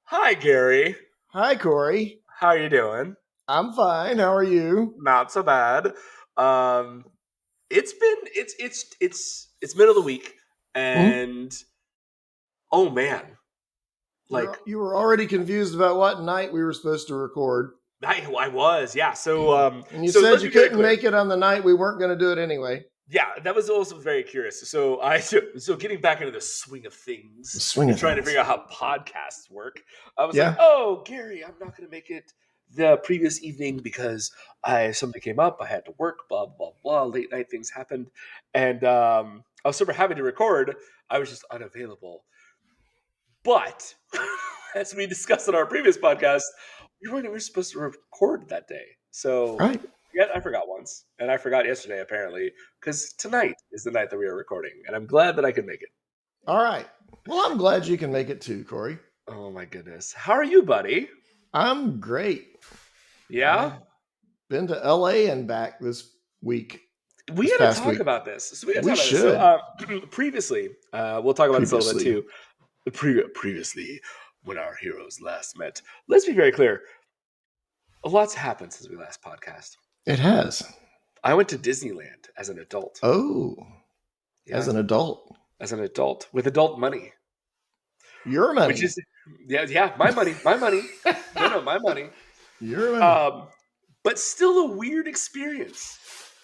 Hi, Gary. Hi, Corey. How you doing? I'm fine. How are you? Not so bad. Um, it's middle of the week, Hmm? and oh man, like You were already confused about what night we were supposed to record, I was, yeah. So and you so said let's you be very couldn't clear. make it on the night we weren't going to do it anyway. Yeah, that was also very curious. So getting back into the swing of The things swing and of trying to things. figure out how podcasts work, I was like, Yeah. "Oh, Gary, I'm not going to make it the previous evening because I something came up. I had to work. Blah blah blah. Late night things happened, and I was super happy to record. I was just unavailable. But as we discussed in our previous podcast, we were supposed to record that day. So Right. yeah, I forgot once, and I forgot yesterday apparently because tonight is the night that we are recording, and I'm glad that I could make it. All right. Well, I'm glad you can make it too, Corey. Oh my goodness, how are you, buddy? I'm great. Yeah, I've been to LA and back week, we this got to past talk week. about this. So we got to We talk about this. So should. previously, we'll talk about this a little bit Previously. too. Previously, when our heroes last met, let's be very clear. A lot's happened since we last podcast. It has. I went to Disneyland as an adult. Oh, as Yeah, an adult. as an adult with adult money, Your which money. is yeah, my money. No, my money. Your money. Um, but still a weird experience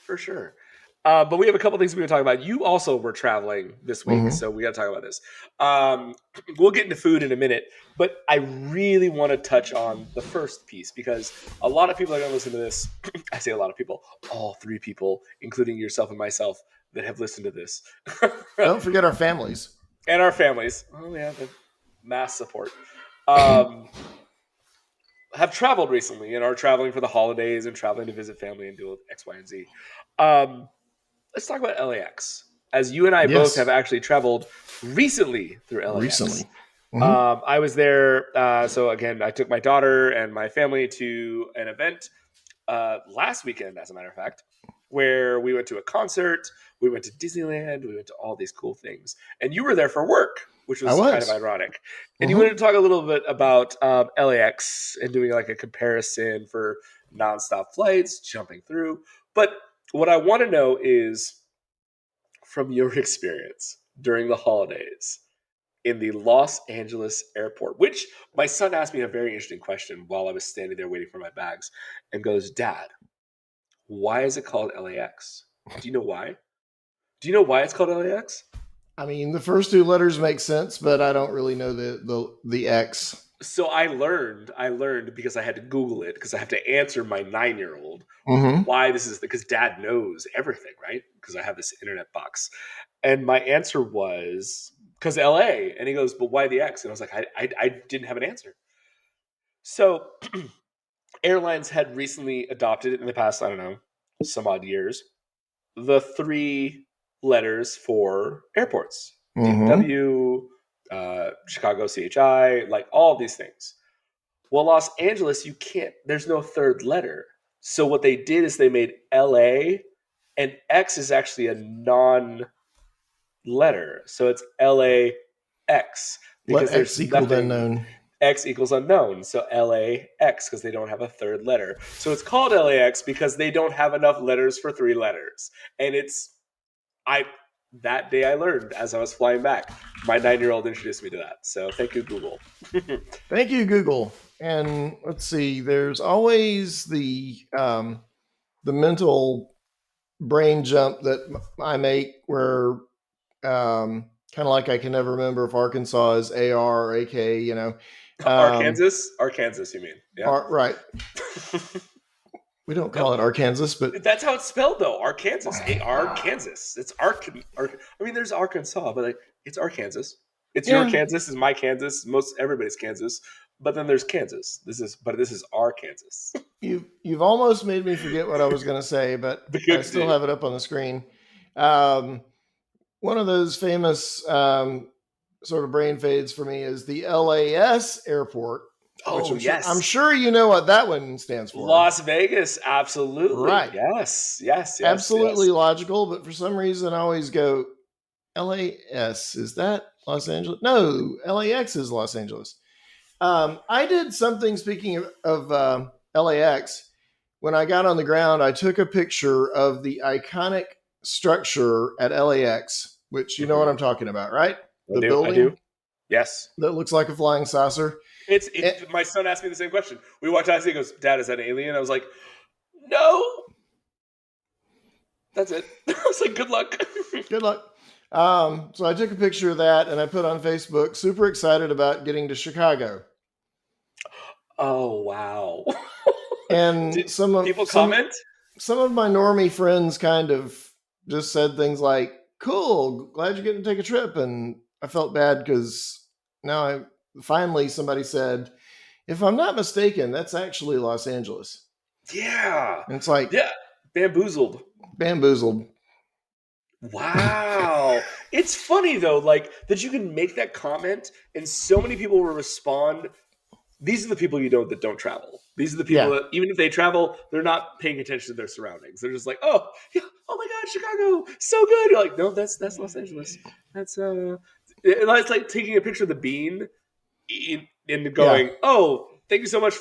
for sure. But we have a couple things we can talk about. You also were traveling this week, Hmm. so we got to talk about this. Um, we'll get into food in a minute, but I really want to touch on the first piece because a lot of people are going to listen to this. I say a lot of people, all three people, including yourself and myself, that have listened to this, Don't forget our families. and our families. Oh yeah, the mass support. Um, have traveled recently and are traveling for the holidays and traveling to visit family and do X, Y, and Z. Um, let's talk about LAX. As you and I both have Yes. actually traveled recently through LAX. Recently. Hmm. I was there. So again, I took my daughter and my family to an event last weekend, as a matter of fact, where we went to a concert, we went to Disneyland, we went to all these cool things. And you were there for work, which I was kind of was. ironic. And you wanted Hmm. to talk a little bit about LAX and doing like a comparison for nonstop flights, jumping through. But what I want to know is from your experience during the holidays in the Los Angeles airport, which my son asked me a very interesting question while I was standing there waiting for my bags and goes, Dad, why is it called LAX? Do you know why? Do you know why it's called LAX? I mean, the first two letters make sense, but I don't really know the X. So I learned because I had to Google it because I have to answer my 9-year-old Hmm. why this is because dad knows everything, right? Because I have this internet box. And my answer was because LA. And he goes, but why the X? And I was like, I didn't have an answer. So airlines had recently adopted it in the past, I don't know, some odd years, the three letters for airports Hmm. DFW, Chicago CHI, like all of these things. Well, Los Angeles, you can't, there's no third letter. So what they did is they made LA, and X is actually a non letter. So it's LAX Let because X there's equal nothing, unknown. X equals unknown. So LAX because they don't have a third letter. So it's called LAX because they don't have enough letters for three letters. And I, that day I learned as I was flying back. My 9-year-old introduced me to that. So thank you, Google. Thank you, Google. And let's see. There's always the mental brain jump that I make where kind of like I can never remember if Arkansas is AR or AK. Um, Arkansas, you mean? Yeah. right. We don't Nope. call it Arkansas, but That's how it's spelled, though. Arkansas. Arkansas. It's I mean, there's Arkansas, but like, it's Arkansas. It's your yeah, Kansas, is my Kansas, most everybody's Kansas. But then there's Kansas. This is our Kansas. you've almost made me forget what I was going to say, but The I good still thing. have it up on the screen. Um, One of those famous sort of brain fades for me is the LAS airport, which Oh I'm yes, sure you know what that one stands for. Las Vegas. Absolutely. Right. Yes. Yes. Yes. Absolutely Yes. logical, but for some reason I always go LAS. Is that Los Angeles? No, LAX is Los Angeles. I did something. Speaking of LAX, when I got on the ground, I took a picture of the iconic structure at LAX, which you know what Hmm. I'm talking about, right? I The do. I do. building Yes. that looks like a flying saucer. My son asked me the same question. We walked out and he goes, "Dad, is that an alien?" I was like, "No, that's it." I was like, "Good luck." Good luck. So I took a picture of that and I put on Facebook. Super excited about getting to Chicago. Oh wow! And Did people comment? some of my normie friends kind of just said things like, "Cool, glad you're getting to take a trip." And I felt bad because now I finally somebody said, "If I'm not mistaken, that's actually Los Angeles." Yeah, And it's like yeah. Bamboozled. bamboozled. Wow. It's funny though, like that you can make that comment and so many people will respond. These are the people you know that don't travel. These are the people Yeah, that even if they travel, they're not paying attention to their surroundings. They're just like, oh, yeah, oh my god, Chicago, so good. You're like, no, that's Los Angeles. That's it's like taking a picture of the bean and yeah. going, oh, thank you so much,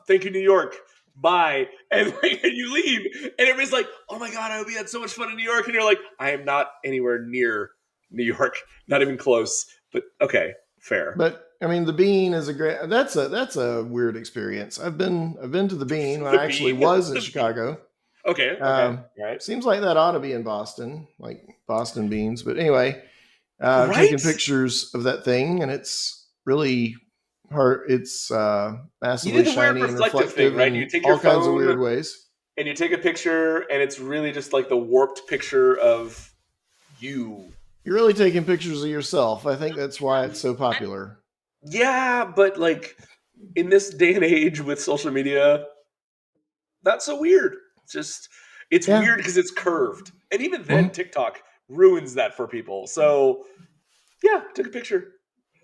thank you, New York. Bye, and like, and you leave, and everybody's like, "Oh my god, I hope you had so much fun in New York." And you're like, "I am not anywhere near New York, not even close." But okay, fair. But I mean, the Bean is a great. That's a weird experience. I've been to the Bean when The I actually bean, was in the bean. Chicago. Okay, okay, Um, all right, Seems like that ought to be in Boston, like Boston beans. But anyway, I've taken right. pictures of that thing, and it's really hard. It's You do massively the weird shiny and reflective thing, reflective right? You in take your all kinds of phone weird ways. and you take a picture, and it's really just like the warped picture of you. You're really taking pictures of yourself. I think that's why it's so popular. Yeah, but like in this day and age with social media, not so weird. Just it's Yeah. weird because it's curved, and even then, Mhm. TikTok ruins that for people. So yeah, took a picture.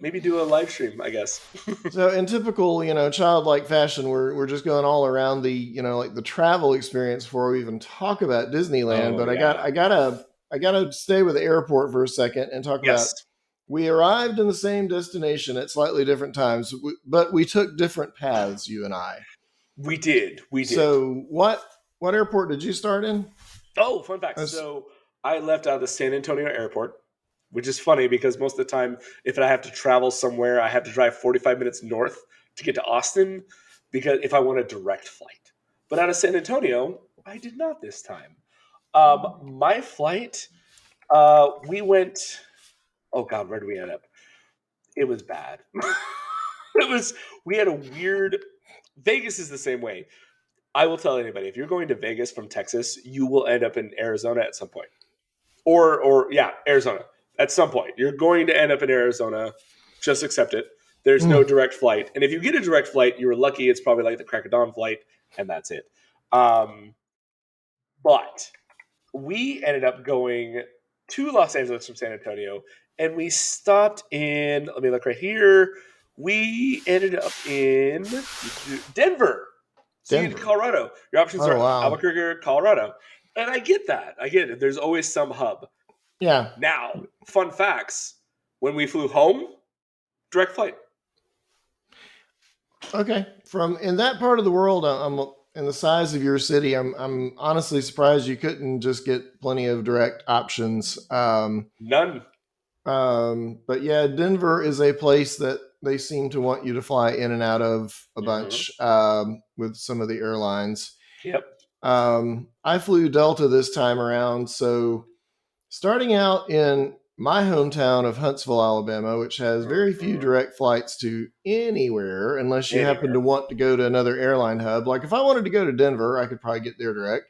Maybe do a live stream, I guess. So in typical, childlike fashion, we're just going all around the, like the travel experience before we even talk about Disneyland. Oh But yeah. I gotta stay with the airport for a second and talk about. Yes, We arrived in the same destination at slightly different times, but we took different paths, you and I. we did. We did. So what airport did you start in? Oh, fun fact. As, So I left out of the San Antonio airport, which is funny because most of the time, if I have to travel somewhere, I have to drive 45 minutes north to get to Austin because if I want a direct flight. But out of San Antonio, I did not this time. My flight, we went, oh God, where did we end up? It was bad. it was, we had a weird, Vegas is the same way. I will tell anybody if you're going to Vegas from Texas, you will end up in Arizona at some point. Or yeah, Arizona. At some point, you're going to end up in Arizona. Just accept it. There's no mm, direct flight, and if you get a direct flight, you're lucky. It's probably like the crack of dawn flight, and that's it. Um, but we ended up going to Los Angeles from San Antonio, and we stopped in. Let me look right here. We ended up in Denver. So you get to Denver. Colorado. Your options Oh are wow. Albuquerque or Colorado. And I get that. I get it. There's always some hub. Yeah. Now, fun facts. When we flew home, direct flight. Okay. From in that part of the world, I'm in the size of your city. I'm honestly surprised you couldn't just get plenty of direct options. None. But yeah, Denver is a place that they seem to want you to fly in and out of a Hmm. bunch with some of the airlines. Yep. I flew Delta this time around, so starting out in my hometown of Huntsville, Alabama, which has very few Hmm. direct flights to anywhere unless you happen to Anywhere. want to go to another airline hub. Like if I wanted to go to Denver, I could probably get there direct,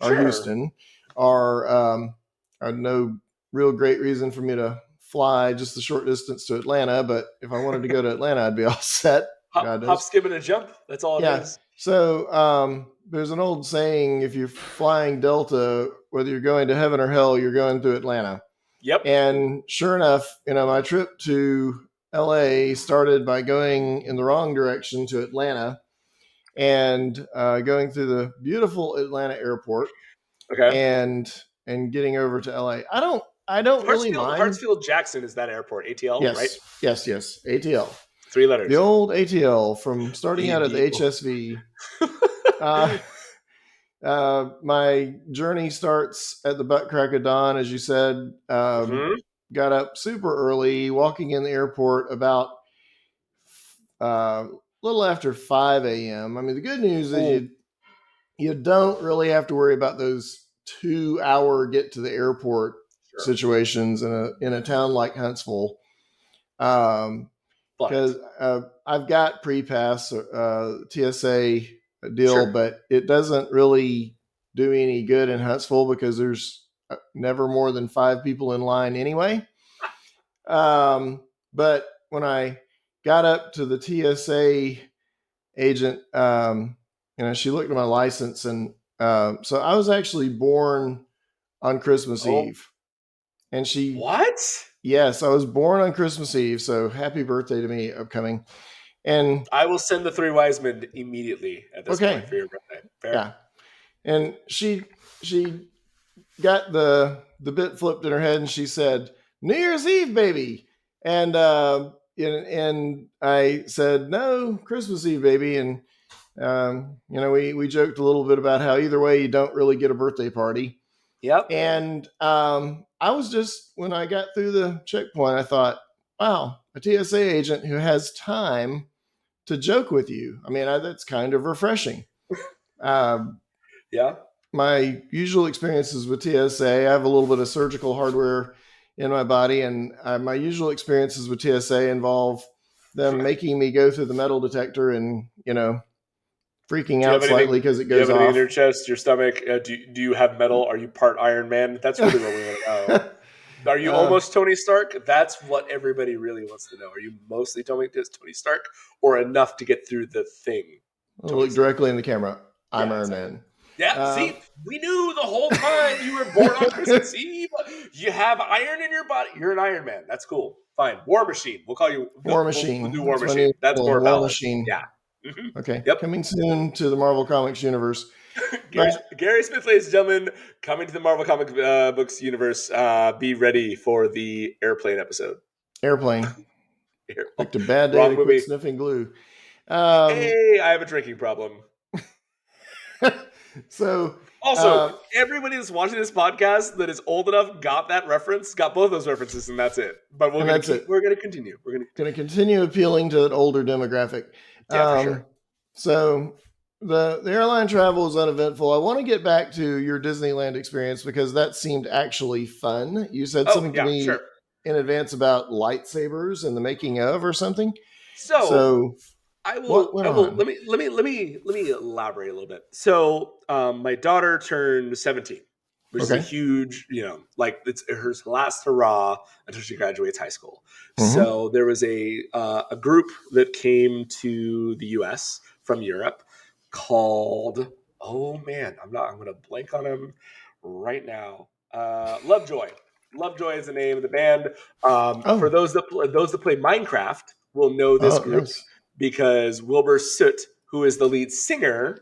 or Sure. Houston, or no real great reason for me to fly just a short distance to Atlanta. But if I wanted to go to Atlanta, I'd be all set. Hop, God hop, knows. skip, and a jump. That's all it Yeah. is. So there's an old saying: if you're flying Delta, whether you're going to heaven or hell, you're going through Atlanta. Yep. And sure enough, my trip to LA started by going in the wrong direction to Atlanta and going through the beautiful Atlanta airport Okay. and getting over to LA. I don't really mind. Hartsfield Jackson is that airport. ATL, right? Yes, yes, yes. ATL. Three The letters. old ATL from starting out at the AD. HSV. Uh, my journey starts at the butt crack of dawn, as you said. Hmm. Got up super early, walking in the airport about a little after 5 a.m. I mean, the good news is Oh, you don't really have to worry about those 2 hour get to the airport sure. situations in a town like Huntsville. Um, But because I've got pre-pass TSA deal, sure. but it doesn't really do any good in Huntsville because there's never more than 5 people in line anyway. Um, but when I got up to the TSA agent, she looked at my license, and so I was actually born on Christmas Oh, Eve, and she, what? yes, I was born on Christmas Eve, so happy birthday to me upcoming. And I will send the three wise men immediately at this okay, point for your birthday. Fair. yeah, and she got the bit flipped in her head, and she said, "New Year's Eve, baby," and and I said, "No, Christmas Eve, baby," and we joked a little bit about how either way you don't really get a birthday party. Yep. And I was just, when I got through the checkpoint, I thought, wow, a TSA agent who has time to joke with you. I mean, that's kind of refreshing. Um, Yeah. my usual experiences with TSA, I have a little bit of surgical hardware in my body, and my usual experiences with TSA involve them making me go through the metal detector and, freaking Do you out have slightly anything? because it Do you goes have anything in off. your chest, your stomach? Do you have metal? Are you part Iron Man? That's really what we want to know. Are you uh, almost Tony Stark? That's what everybody really wants to know. Are you mostly Tony Stark, or enough to get through the thing, I'll Tony look Stark? directly in the camera. I'm Yeah, Iron exactly. Man. Yeah, Um, see, we knew the whole time you were born on Christmas Eve. You have iron in your body. You're an Iron Man. That's cool. Fine. War Machine. We'll call you. War We'll Machine. do War That's my Machine. new That's one. more War valid. Machine. Yeah. Hmm. Okay, Yep. coming soon to the Marvel Comics universe. Gary, But Gary Smith, ladies and gentlemen, coming to the Marvel comic books universe. Be ready for the airplane episode. Airplane picked a bad day Wrong to quit movie. sniffing glue. Um, Hey, I have a drinking problem. so, Also, uh, everybody that's watching this podcast that is old enough got that reference, got both those references, and that's it. But we're and gonna that's keep. it. We're gonna continue. We're gonna Going continue. to continue appealing to an older demographic. Yeah, for sure. Um, so the airline travel is uneventful. I want to get back to your Disneyland experience because that seemed actually fun. You said Oh something to yeah, sure. me in advance about lightsabers and the making of or something. So So I what will. went I will. on? Let me elaborate a little bit. So, my daughter turned 17, which is a Okay. huge, like it's her last hurrah until she graduates high school. Mm-hmm. So there was a group that came to the U.S. from Europe called. Oh man, I'm gonna blank on him right now. Lovejoy. Lovejoy is the name of the band. For Oh, those that play Minecraft will know this oh, group yes. because Wilbur Soot, who is the lead singer,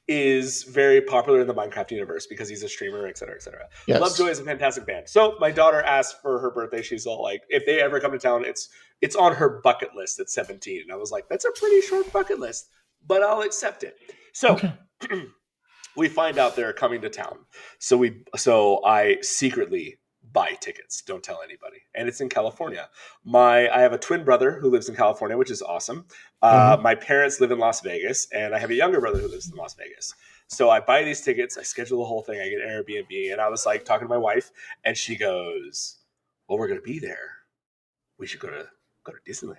is very popular in the Minecraft universe because he's a streamer, et cetera, et cetera. Lovejoy Yes. is a fantastic band. So my daughter asked for her birthday. She's all like, if they ever come to town, it's on her bucket list at 17. And I was like, that's a pretty short bucket list, but I'll accept it. So Okay. we find out they're coming to town. So I secretly buy tickets. Don't tell anybody. And it's in California. I have a twin brother who lives in California, which is awesome. Mm-hmm. My parents live in Las Vegas, and I have a younger brother who lives in Las Vegas. So I buy these tickets. I schedule the whole thing. I get an Airbnb, and I was like talking to my wife, and she goes, "Well, we're gonna be there. We should go to Disneyland."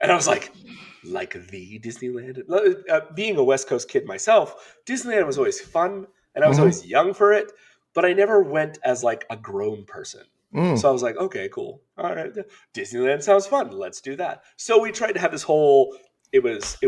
And I was like the Disneyland. Being a West Coast kid myself, Disneyland was always fun, and I was Mm-hmm. always young for it. But I never went as like a grown person. Mm. So I was like, okay, cool. All right, Disneyland sounds fun. Let's do that. So we tried to have this whole. It was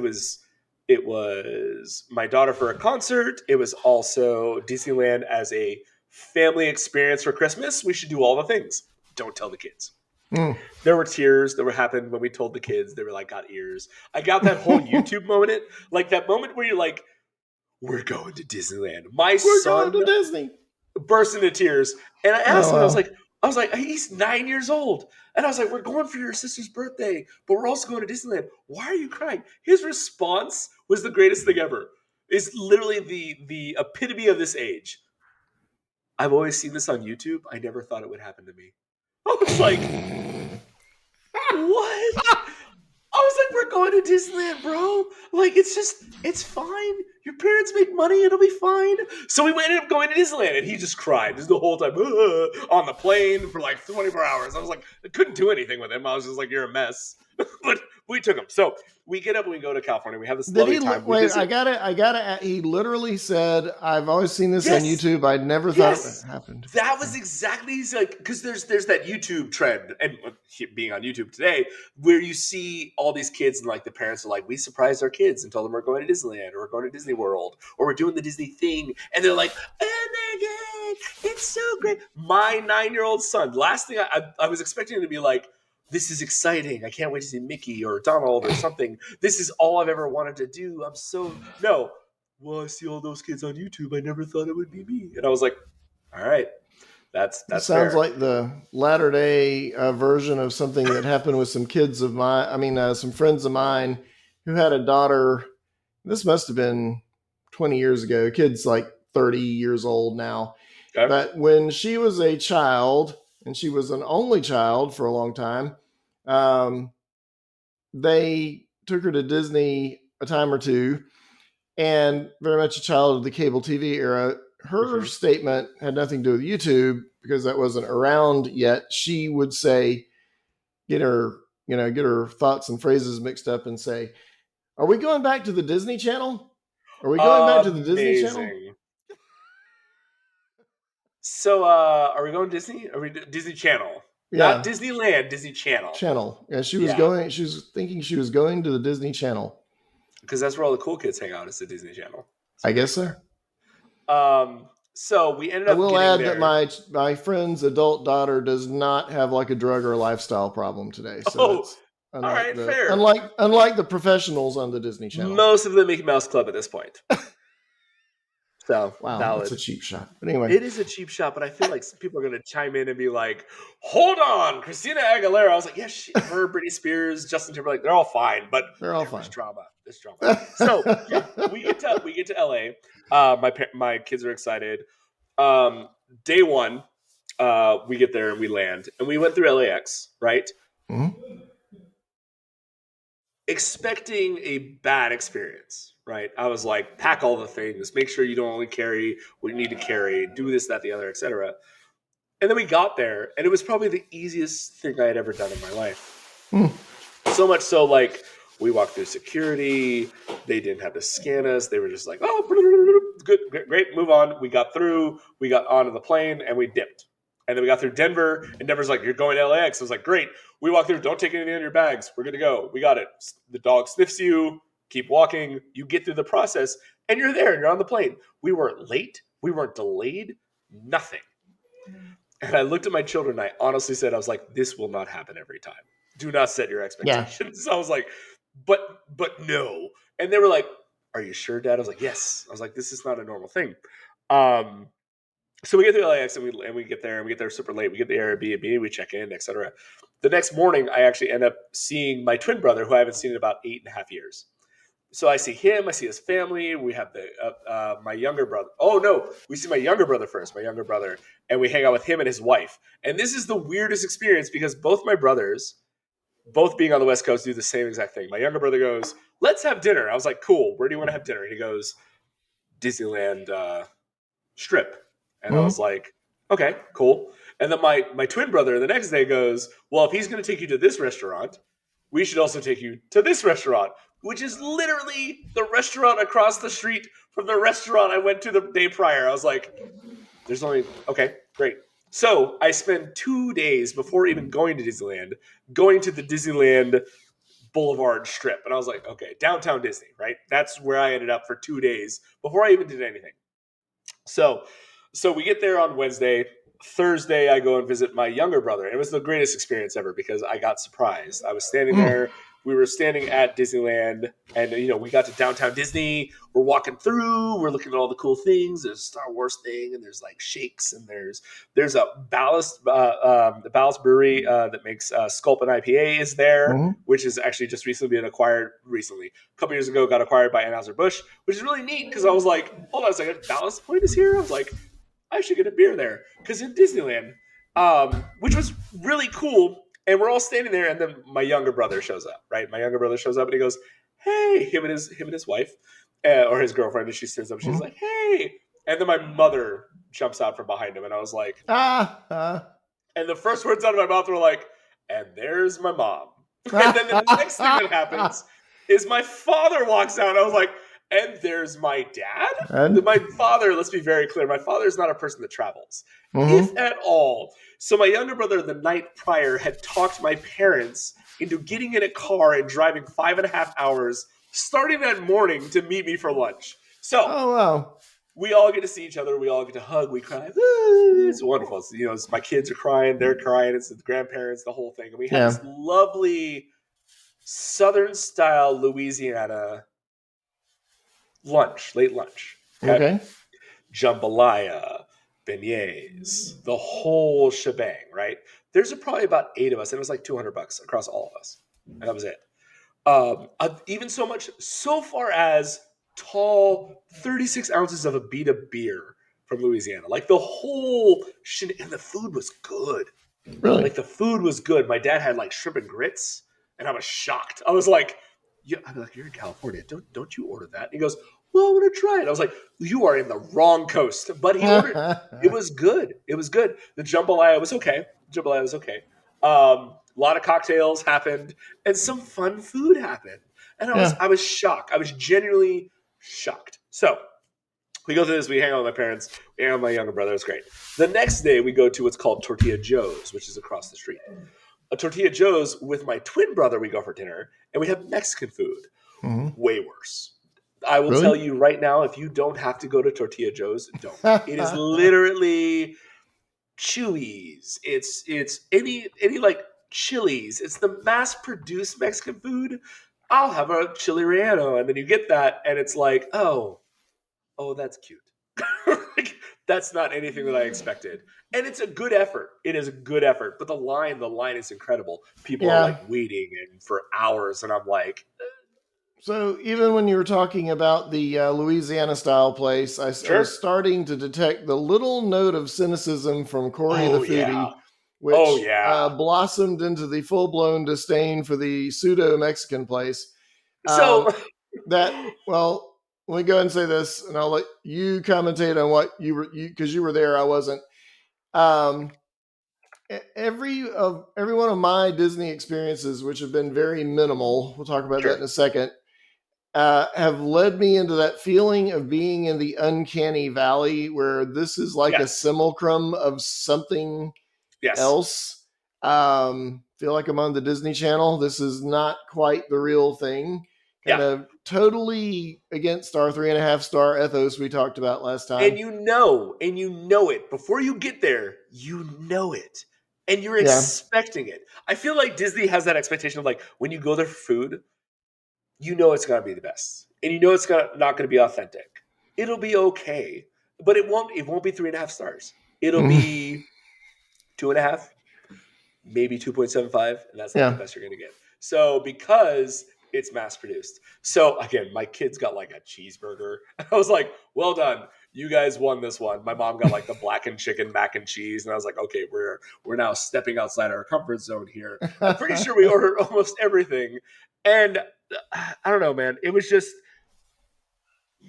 my daughter for a concert. It was also Disneyland as a family experience for Christmas. We should do all the things. Don't tell the kids. Mm. There were tears that were happening when we told the kids. They were like, got ears. I got that whole YouTube moment, like that moment where you're like, we're going to Disneyland. My We're going son to Disney. burst into tears, and I Oh asked him, wow. I was like, he's 9 years old. And I was like, we're going for your sister's birthday, but we're also going to Disneyland. Why are you crying? His response was the greatest thing ever. It's literally the epitome of this age. I've always seen this on YouTube. I never thought it would happen to me. I was like, what? I was like, we're going to Disneyland, bro. Like, it's fine. Your parents make money, it'll be fine. So we ended up going to Disneyland, and he just cried just the whole time on the plane for like 24 hours. I was like, I couldn't do anything with him. I was just like, you're a mess. But we took him. So we get up and we go to California. We have this Did lovely he time. We wait? visit. I gotta. He literally said, "I've always seen this on Yes, YouTube. I never thought it yes, happened." that Okay. was exactly, he's like, because there's that YouTube trend, and being on YouTube today, where you see all these kids and like the parents are like, we surprised our kids and told them we're going to Disneyland or we're going to Disney World or we're doing the Disney thing, and they're like, oh my god, it's so great. My 9-year-old son, last thing I was expecting him to be like, this is exciting. I can't wait to see Mickey or Donald or something. This is all I've ever wanted to do. I'm so no. Well, I see all those kids on YouTube. I never thought it would be me. And I was like, all right, This that's sounds fair. like the latter day version of something that happened with some kids of mine. I mean, some friends of mine who had a daughter. This must have been 20 years ago. Kid's like 30 years old now. Okay. But when she was a child, and she was an only child for a long time, um, they took her to Disney a time or two, and very much a child of the cable TV era. Her Mhm. statement had nothing to do with YouTube because that wasn't around yet. She would say, get her, get her thoughts and phrases mixed up and say, "Are we going back to the Disney Channel? Are we going back to the Disney Channel?" Amazing. So, are we going Disney? Are we Disney Channel? Not Yeah, Disneyland, Disney Channel. Channel. Yeah, she was Yeah, going. She was thinking she was going to the Disney Channel. because that's where all the cool kids hang out. Is the Disney Channel. Let's I be very guess so. clear. So we ended I up will getting add that there. my friend's adult daughter does not have like a drug or lifestyle problem today, so Oh, that's all unlike right, the fair. unlike the professionals on the Disney Channel. Most of the Mickey Mouse Club at this point. So Wow, that's a valid. cheap shot. But anyway, It is a cheap shot, but I feel like some people are going to chime in and be like, "Hold on, Christina Aguilera." I was like, "Yes, her, Britney Spears, Justin Timberlake, they're all fine, but they're all there was fine. drama. There's drama." So we get to LA. My kids are excited. Um, Day one, we get there and we land, and we went through LAX, right? Mhm. Expecting a bad experience, right? I was like, pack all the things, make sure you don't only carry what you need to carry, do this, that, the other, etc. And then we got there, and it was probably the easiest thing I had ever done in my life. Hmm. So much so, like, we walked through security. They didn't have to scan us. They were just like, oh, good, great, move on. We got through. We got onto the plane, and we dipped. And then we got through Denver, and Denver's like, you're going to LAX. I was like, great. We walked through. Don't take anything in your bags. We're good to go. We got it. The dog sniffs you. Keep walking. You get through the process, and you're there, and you're on the plane. We weren't late. We weren't delayed. Nothing. And I looked at my children and I honestly said, I was like, this will not happen every time. Do not set your Yeah. expectations. I was like, but no. And they were like, are you sure, Dad? I was like, yes. I was like, this is not a normal thing. Um, so we get to LAX and we get there and we get there super late. We get the Airbnb, we check in, etc. The next morning, I actually end up seeing my twin brother, who I haven't seen in about 8.5 years. So I see him, I see his family. We have the my younger brother. Oh no, we see my younger brother first, my younger brother, and we hang out with him and his wife. And this is the weirdest experience because both my brothers, both being on the West Coast, do the same exact thing. My younger brother goes, "Let's have dinner." I was like, "Cool. Where do you want to have dinner?" And he goes, "Disneyland Strip." And I Hmm. was like, "Okay, cool." And then my twin brother the next day goes, "Well, if he's going to take you to this restaurant, we should also take you to this restaurant, which is literally the restaurant across the street from the restaurant I went to the day prior." I was like, there's only, okay, great. So I spent 2 days before even going to Disneyland, going to the Disneyland Boulevard Strip. And I was like, okay, downtown Disney, right? That's where I ended up for 2 days before I even did anything. So, so we get there on Wednesday. Thursday, I go and visit my younger brother. It was the greatest experience ever because I got surprised. I was standing Hmm. there. we were standing at Disneyland, and we got to downtown Disney. We're walking through, we're looking at all the cool things. There's a Star Wars thing, and there's like shakes, and there's a the Ballast Brewery that makes Sculpin IPA is there, Mhm. which is actually just recently been acquired. Recently, a couple years ago, got acquired by Anheuser Busch, which is really neat because I was like, hold on a second, Ballast Point is here. I was like, I should get a beer there because in Disneyland, which was really cool. And we're all standing there, and then my younger brother shows up. Right, my younger brother shows up, and he goes, "Hey!" Him and his wife, or his girlfriend, and she stands up. She's Mhm. like, "Hey!" And then my mother jumps out from behind him, and I was like, and the first words out of my mouth were like, "And there's my mom." And then the next thing that happens is my father walks out. And I was like, "And there's my dad." And My father, let's be very clear, my father is not a person that travels, if mhm. at all. So my younger brother, the night prior, had talked my parents into getting in a car and driving 5.5 hours starting that morning to meet me for lunch. So Oh wow. we all get to see each other. We all get to hug. We cry. It's wonderful. My kids are crying. They're crying. It's the grandparents, the whole thing. And we had Yeah. this lovely Southern style Louisiana lunch, late lunch. Okay. Okay. Jambalaya, beignets, the whole shebang, right? There's probably about 8 of us, and it was like $200 across all of us. And that was it. Even so much, so far as tall 36 ounces of a beat of beer from Louisiana. Like the whole shit, and the food was good. Really? Like the food was good. My dad had like shrimp and grits, and I was shocked. I was like, yeah, I'm like, you're in California. Don't you order that? And he goes, well, I want to try it. I was like, you are in the wrong coast. But he ordered. It was good. It was good. The jambalaya was okay. Jambalaya was okay. A lot of cocktails happened, and some fun food happened. And I was Yeah. I was shocked. I was genuinely shocked. So we go through this. We hang out with my parents. We hang out with my younger brother. It's great. The next day, we go to what's called Tortilla Joe's, which is across the street. A Tortilla Joe's with my twin brother. We go for dinner, and we have Mexican food. Mhm. Way worse. I will tell Really? you right now, if you don't have to go to Tortilla Joe's, don't. It is literally Chewy's. It's any like chilies. It's the mass produced Mexican food. I'll have a chili relleno, and then you get that, and it's like, oh, that's cute. Like, that's not anything that I expected. And it's a good effort. It is a good effort. But the line is incredible. People are Yeah. like waiting and for hours, and I'm like, So even when you were talking about the Louisiana style place, I was sure. starting to detect the little note of cynicism from Corey the Oh yeah. foodie, Oh which yeah. blossomed into the full blown disdain for the pseudo Mexican place. Um, So that well, let me go ahead and say this, and I'll let you commentate on what because you were there, I wasn't. Um, every one of my Disney experiences, which have been very minimal, we'll talk about that sure. in a second, have led me into that feeling of being in the uncanny valley, where this is like a Yes. simulacrum of something Yes. else. Feel like I'm on the Disney Channel. This is not quite the real thing. Kind Yeah. of totally against our 3.5 star ethos we talked about last time. And you know it before you get there. You know it, and you're Yeah. expecting it. I feel like Disney has that expectation of like when you go there for food, you know it's gonna be the best, and you know it's not gonna be authentic. It'll be okay, but it won't. It won't be 3.5 stars. It'll Mhm. be 2.5, maybe 2.75, and that's like the Yeah. best you're gonna get. So because it's mass produced. So again, my kids got like a cheeseburger. I was like, well done. You guys won this one. My mom got like the blackened chicken mac and cheese, and I was like, okay, we're now stepping outside our comfort zone here. I'm pretty sure we ordered almost everything, and I don't know, man. It was just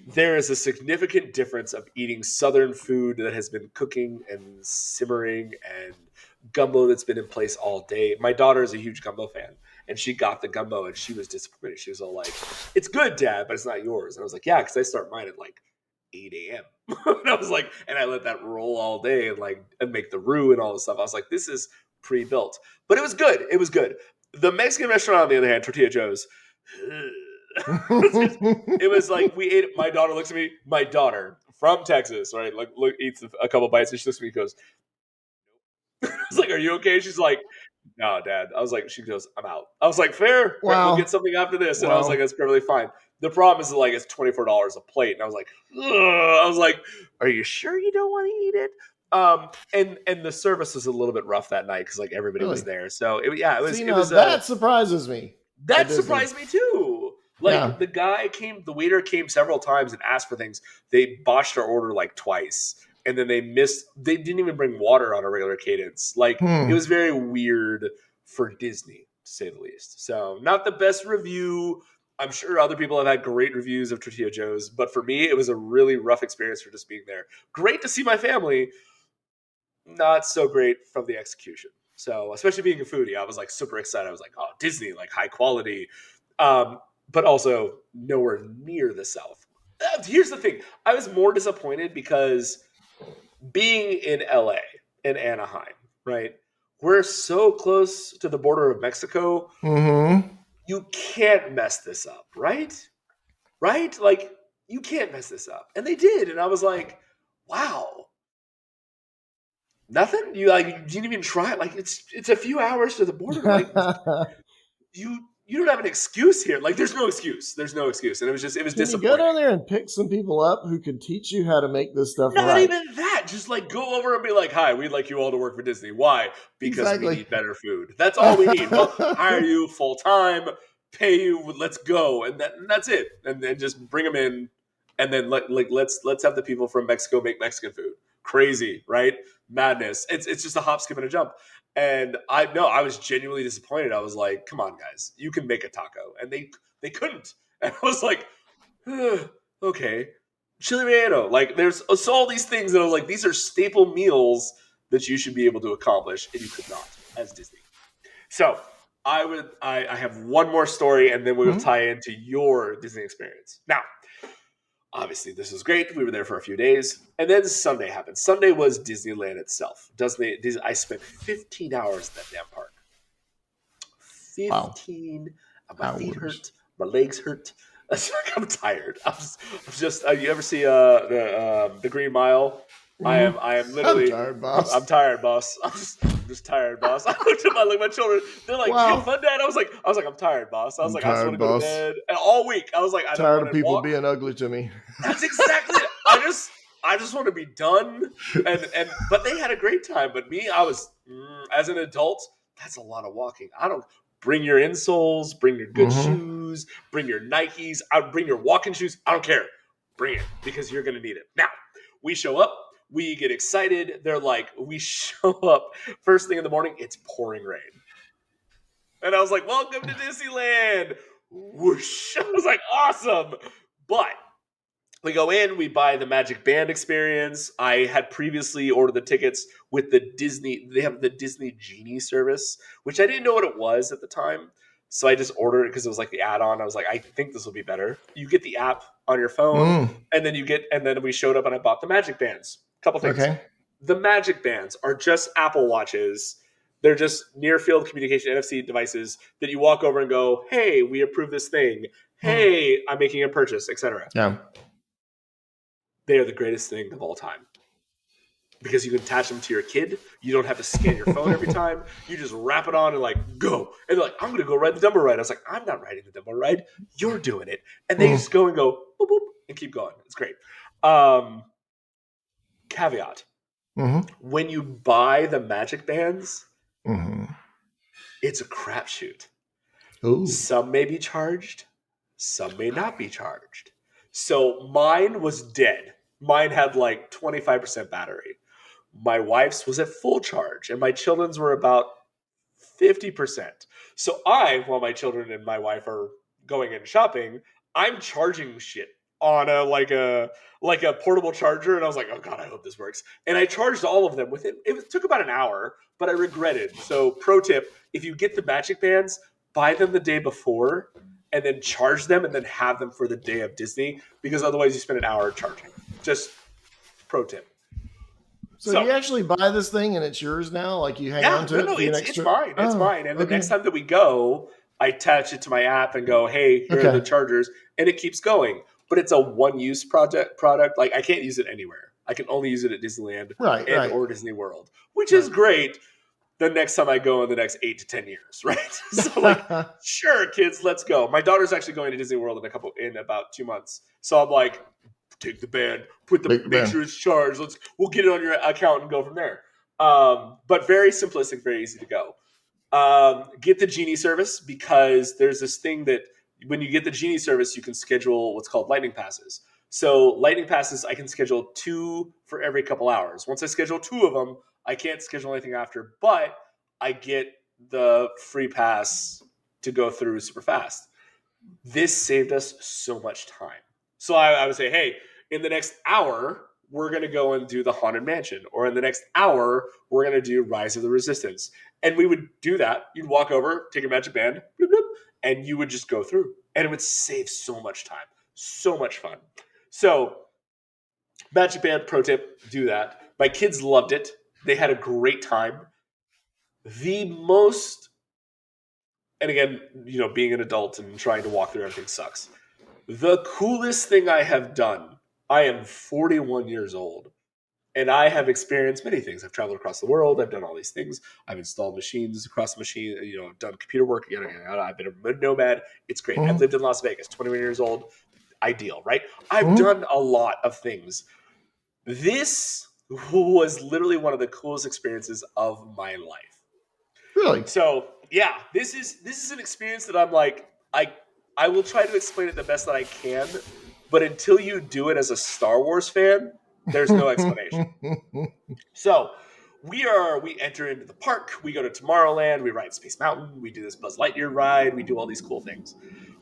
there is a significant difference of eating southern food that has been cooking and simmering and gumbo that's been in place all day. My daughter is a huge gumbo fan, and she got the gumbo and she was disappointed. She was all like, "It's good, Dad, but it's not yours." And I was like, "Yeah, because I start mine at like 8 a.m." And I was like, and I let that roll all day and make the roux and all this stuff. I was like, "This is pre-built," but it was good. It was good. The Mexican restaurant, on the other hand, Tortilla Joe's. It was like we ate. My daughter looks at me. My daughter from Texas, right? Like, eats a couple bites, and she looks at me and goes, "I was like, are you okay?" She's like, no, Dad. I was like, she goes, I'm out. I was like, fair. We'll get Wow. something after this. And I was like, Wow. that's perfectly fine. The problem is like it's $24 a plate, and I was like, ugh. I was like, are you sure you don't want to eat it? And the service was a little bit rough that night because like everybody was Really? there. So yeah, See, it now was that surprises me at that Disney. surprised me too. Yeah. Like the waiter came several times and asked for things. They botched our order like twice, and then they didn't even bring water on a regular cadence. Like it Hmm. was very weird for Disney, to say the least. So not the best review. I'm sure other people have had great reviews of Tortilla Joe's, but for me, it was a really rough experience for just being there. Great to see my family, not so great from the execution. So, especially being a foodie, I was like super excited. I was like, oh, Disney, like high quality, um, but also nowhere near the South. Here's the thing: I was more disappointed because being in LA, in Anaheim, right? We're so close to the border of Mexico. Mm-hmm. You can't mess this up, right? Right? Like you can't mess this up, and they did, and I was like, wow. Nothing? You didn't even try it. Like it's a few hours to the border. Like you don't have an excuse here. Like there's no excuse. There's no excuse. And it was Can you go disappointing. down there and pick some people up who could teach you how to make this stuff Not right? even that. Just like go over and be like, "Hi, we'd like you all to work for Disney. Why? Because we Exactly. need better food. That's all we need. We'll hire you full time, pay you. Let's go, and that's it. And then just bring them in, and then let's have the people from Mexico make Mexican food. Crazy, right? Madness. It's just a hop, skip, and a jump. And I was genuinely disappointed. I was like, "Come on, guys, you can make a taco," and they couldn't. And I was like, okay. Chili relleno. Like there's all these things that I was like, these are staple meals that you should be able to accomplish, and you could not as Disney. So I have one more story, and then we will Mhm. tie into your Disney experience. Now, obviously, this was great. We were there for a few days, and then Sunday happened. Sunday was Disneyland itself. I spent 15 hours in that damn park. Wow. 15. My feet Hours. hurt. My legs hurt. I'm tired. you ever see the Green Mile? Mhm. I am I'm literally. tired, I'm boss. tired, boss. I'm just tired, boss. I looked at my children. They're like, "Did you have Wow. fun, Dad?" I was like, "I'm tired, boss." I was I'm like, "I just want tired, to go to boss. bed." And all week, I was like, "I don't Tired want of to people walk." being ugly to me. That's exactly it. I just want to be done. But they had a great time. But me, I was as an adult. That's a lot of walking. I don't bring your insoles, bring your good Hmm. shoes, bring your Nikes, out bring your walking shoes. I don't care. Bring it because you're gonna need it. Now we show up. We get excited. They're like, we show up first thing in the morning. It's pouring rain, and I was like, "Welcome to Disneyland!" Whoosh! I was like, "Awesome!" But we go in, we buy the Magic Band experience. I had previously ordered the tickets with the Disney, they have the Disney Genie service, which I didn't know what it was at the time. So I just ordered it because it was like the add on. I was like, I think this will be better. You get the app on your phone, Mm. and then we showed up and I bought the Magic Bands. Couple things. Okay. The Magic Bands are just Apple Watches. They're just near field communication NFC devices that you walk over and go, hey, we approve this thing. Mm. Hey, I'm making a purchase, etc. Yeah. They are the greatest thing of all time because you can attach them to your kid. You don't have to scan your phone every time. You just wrap it on and like go. And they're like, I'm gonna go ride the Dumbo ride. I was like, I'm not riding the Dumbo ride. You're doing it. And they Mm. just go and go boop boop and keep going. It's great. Um, Caveat: Hmm. when you buy the Magic Bands, Hmm. it's a crapshoot. Ooh. Some may be charged, some may not be charged. So mine was dead. Mine had like 25% battery. My wife's was at full charge, and my children's were about 50%. So while my children and my wife are going and shopping, I'm charging shit on like a portable charger, and I was like, oh god, I hope this works. And I charged all of them within. It took about an hour, but I regretted. So pro tip: if you get the Magic Bands, buy them the day before, and then charge them, and then have them for the day of Disney, because otherwise you spend an hour charging. Just pro tip. So So you actually buy this thing and it's yours now? Like you hang on yeah, to it no, for the it's extra? mine. It's Oh, mine. And the next okay. time that we go, I attach it to my app and go, "Hey, here are the Okay. chargers," and it keeps going. But it's a one-use product. Like I can't use it anywhere. I can only use it at Disneyland Right, and right, or Disney World, which is right. great. the next time I go in the next 8 to 10 years, right? So like, sure, kids, let's go. My daughter's actually going to Disney World in about 2 months. So I'm like, take the band, Big make Ben. sure it's charged. We'll get it on your account and go from there. But very simplistic, very easy to go. Get the Genie service because there's this thing that when you get the Genie service, you can schedule what's called lightning passes. So lightning passes, I can schedule two for every couple hours. Once I schedule two of them, I can't schedule anything after, but I get the free pass to go through super fast. This saved us so much time. So I would say, hey, in the next hour, we're going to go and do the Haunted Mansion. Or in the next hour, we're going to do Rise of the Resistance. And we would do that. You'd walk over, take a magic band, bloop, bloop, and you would just go through. And it would save so much time. So much fun. So, magic band pro tip, do that. My kids loved it. They had a great time. The most, and again, being an adult and trying to walk through everything sucks. The coolest thing I have done, I am 41 years old, and I have experienced many things. I've traveled across the world. I've done all these things. I've installed machines across the machine, I've done computer work. Yada, yada, yada. I've been a nomad. It's great. I've Mhm. lived in Las Vegas, 21 years old. Ideal, right? I've Mhm. done a lot of things. This was literally one of the coolest experiences of my life. Really? So yeah, this is an experience that I'm like, I will try to explain it the best that I can, but until you do it as a Star Wars fan, there's no explanation. So we enter into the park, we go to Tomorrowland, we ride Space Mountain, we do this Buzz Lightyear ride, we do all these cool things.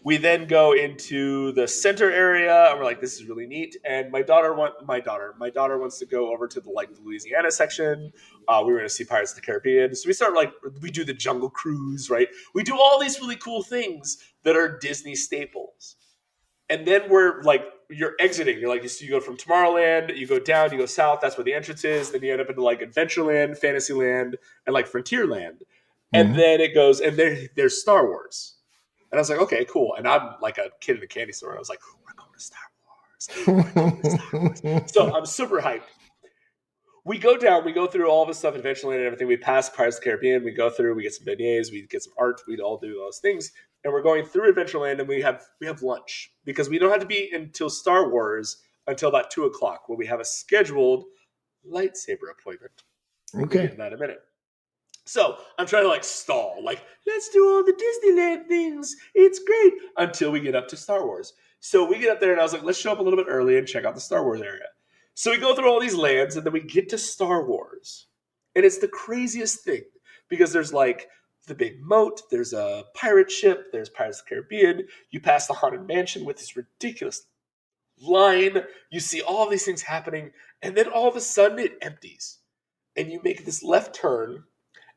We then go into the center area, and we're like, "This is really neat." And my daughter wants to go over to the Louisiana section. We were going to see Pirates of the Caribbean, so we do the Jungle Cruise, right? We do all these really cool things that are Disney staples, and then we're like, you're exiting. You're like, so you go from Tomorrowland, you go down, you go south. That's where the entrance is. Then you end up into like Adventureland, Fantasyland, and like Frontierland. And Mhm. then it goes, and there's Star Wars. And I was like, okay, cool. And I'm like a kid in a candy store. And I was like, we're going to Star Wars. We're going to Star Wars. So I'm super hyped. We go down, we go through all this stuff, Adventureland and everything. We pass Pirates of the Caribbean, we go through, we get some beignets, we get some art, we all do those things. And we're going through Adventureland and we have lunch because we don't have to be until Star Wars until about 2 o'clock when we have a scheduled lightsaber appointment. We'll get Okay. to that in a minute. So I'm trying to like stall, like, let's do all the Disneyland things. It's great until we get up to Star Wars. So we get up there and I was like, let's show up a little bit early and check out the Star Wars area. So we go through all these lands and then we get to Star Wars. And it's the craziest thing because there's like the big moat, there's a pirate ship, there's Pirates of the Caribbean. You pass the Haunted Mansion with this ridiculous line. You see all these things happening. And then all of a sudden it empties. And you make this left turn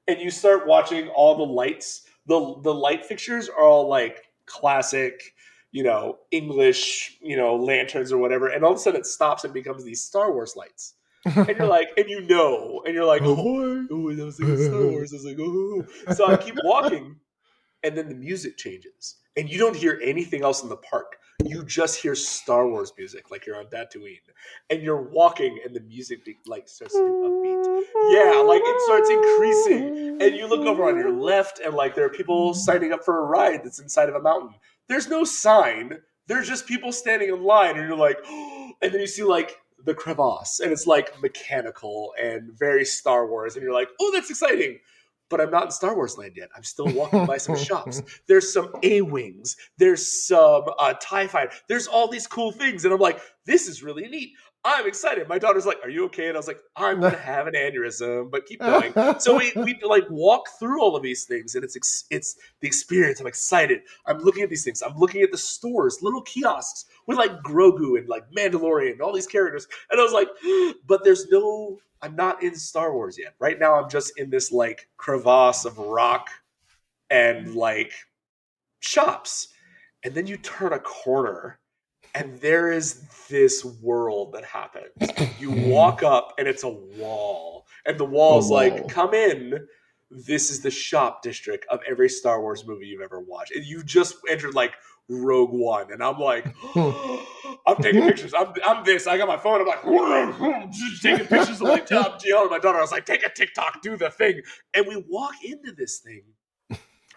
and you start watching all the lights. The light fixtures are all like classic, English, lanterns or whatever. And all of a sudden it stops and becomes these Star Wars lights. And you're like, and you're like, Oh oh, boy. oh, that was like Star Wars. I was like, oh. So I keep walking, and then the music changes and you don't hear anything else in the park. You just hear Star Wars music like you're on Tatooine, and you're walking and the music like starts to do a beat. Yeah, like it starts increasing, and you look over on your left and like there are people signing up for a ride that's inside of a mountain. There's no sign, there's just people standing in line, and you're like, oh, and then you see like the crevasse and it's like mechanical and very Star Wars, and you're like, oh, that's exciting. But I'm not in Star Wars land yet. I'm still walking by some shops. There's some A-Wings. There's some TIE Fighter. There's all these cool things. And I'm like, this is really neat. I'm excited. My daughter's like, are you okay? And I was like, I'm going to have an aneurysm, but keep going. So we like walk through all of these things, and it's the experience. I'm excited. I'm looking at these things. I'm looking at the stores, little kiosks with like Grogu and like Mandalorian and all these characters. And I was like, but I'm not in Star Wars yet. Right now, I'm just in this like crevasse of rock and like shops. And then you turn a corner and there is this world that happens. You walk up and it's a wall. And the A wall is like, wall. come in. This is the shop district of every Star Wars movie you've ever watched. And you just entered like Rogue One, and I'm like, I'm taking pictures. I'm this. I got my phone. I'm like, just taking pictures of like I'm yelling at my daughter. I was like, take a TikTok, do the thing, and we walk into this thing.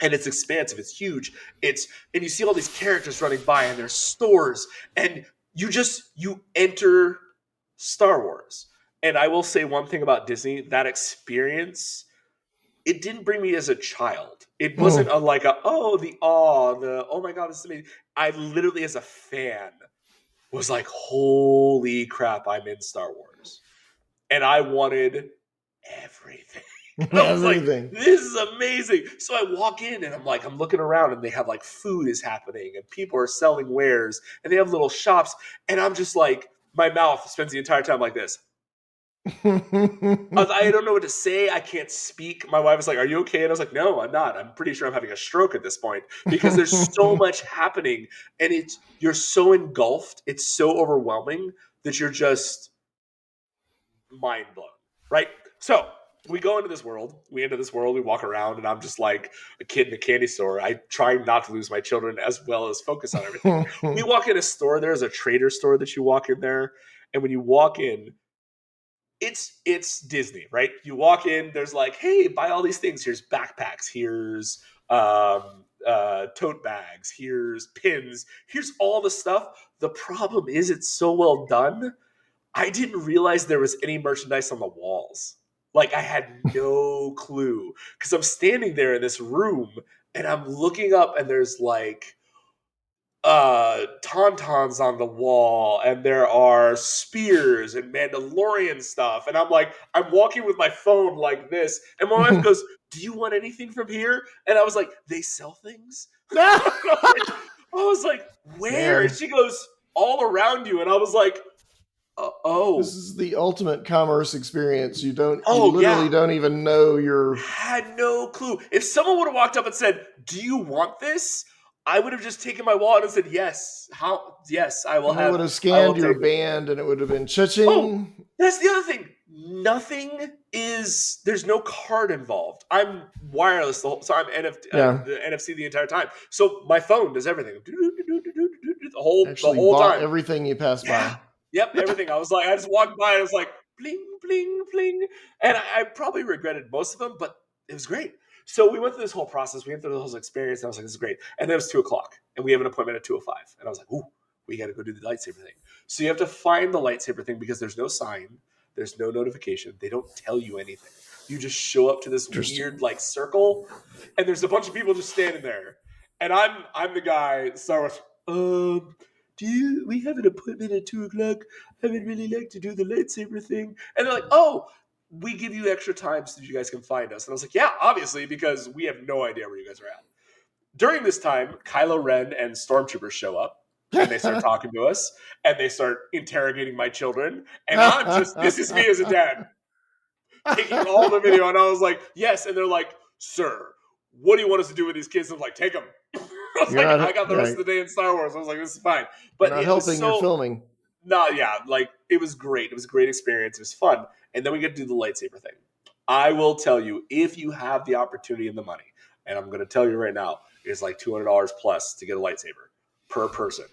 And it's expansive, it's huge. And you see all these characters running by, and there's stores, and you enter Star Wars. And I will say one thing about Disney, that experience, it didn't bring me as a child. It wasn't like the awe, the oh my god, this is amazing. I literally, as a fan, was like, holy crap, I'm in Star Wars. And I wanted everything. And I was like, Everything. this is amazing. So I walk in and I'm looking around, and they have like food is happening and people are selling wares and they have little shops. And I'm just like, my mouth spends the entire time like this. I don't know what to say. I can't speak. My wife was like, are you okay? And I was like, no, I'm not. I'm pretty sure I'm having a stroke at this point because there's so much happening, and you're so engulfed. It's so overwhelming that you're just mind blown, right? So we go into this world. We enter this world. We walk around, and I'm just like a kid in a candy store. I try not to lose my children as well as focus on everything. We walk in a store. There's a trader store that you walk in there, and when you walk in, it's Disney, right? You walk in. There's like, hey, buy all these things. Here's backpacks. Here's tote bags. Here's pins. Here's all the stuff. The problem is, it's so well done. I didn't realize there was any merchandise on the walls. Like, I had no clue because I'm standing there in this room and I'm looking up, and there's like tauntauns on the wall, and there are spears and Mandalorian stuff, and I'm walking with my phone like this, and my wife goes, do you want anything from here? And I was like, they sell things. I was like, where? And Man, she goes, all around you. And I was like, this oh, is the ultimate commerce experience. You oh literally yeah. don't even know you're. Had no clue. If someone would have walked up and said, do you want this? I would have just taken my wallet and said, yes. How? Yes, And they would have I will scanned your take it. band, and it would have been Oh, cha-ching. that's the other thing. There's no card involved. I'm wireless so I'm Yeah, the NFC the entire time. So my phone does everything. The actually whole bought time. everything you passed Yeah. by. Yep, everything. I was like, I just walked by and I was like, bling, bling, bling. And I probably regretted most of them, but it was great. So we went through this whole process. We went through the whole experience. And I was like, this is great. And then it was 2:00, and we have an appointment at 2:05. And I was like, ooh, we got to go do the lightsaber thing. So you have to find the lightsaber thing because there's no sign, there's no notification. They don't tell you anything. You just show up to this Interesting. weird like circle, and there's a bunch of people just standing there. And I'm the guy, Star Wars. We have an appointment at 2:00. I would really like to do the lightsaber thing. And they're like, oh, we give you extra time so that you guys can find us. And I was like, yeah, obviously, because we have no idea where you guys are at. During this time, Kylo Ren and stormtroopers show up, and they start talking to us, and they start interrogating my children. And this is me as a dad taking all the video. And I was like, yes. And they're like, sir, what do you want us to do with these kids? And I'm like, take them. I was You're like, not I got the rest right. of the day in Star Wars. I was like, this is fine. You're But not it was helping. You're so, filming. no, yeah, like it was great. It was a great experience. It was fun. And then we get to do the lightsaber thing. I will tell you, if you have the opportunity and the money, and I'm going to tell you right now, it's like $200 plus to get a lightsaber per person.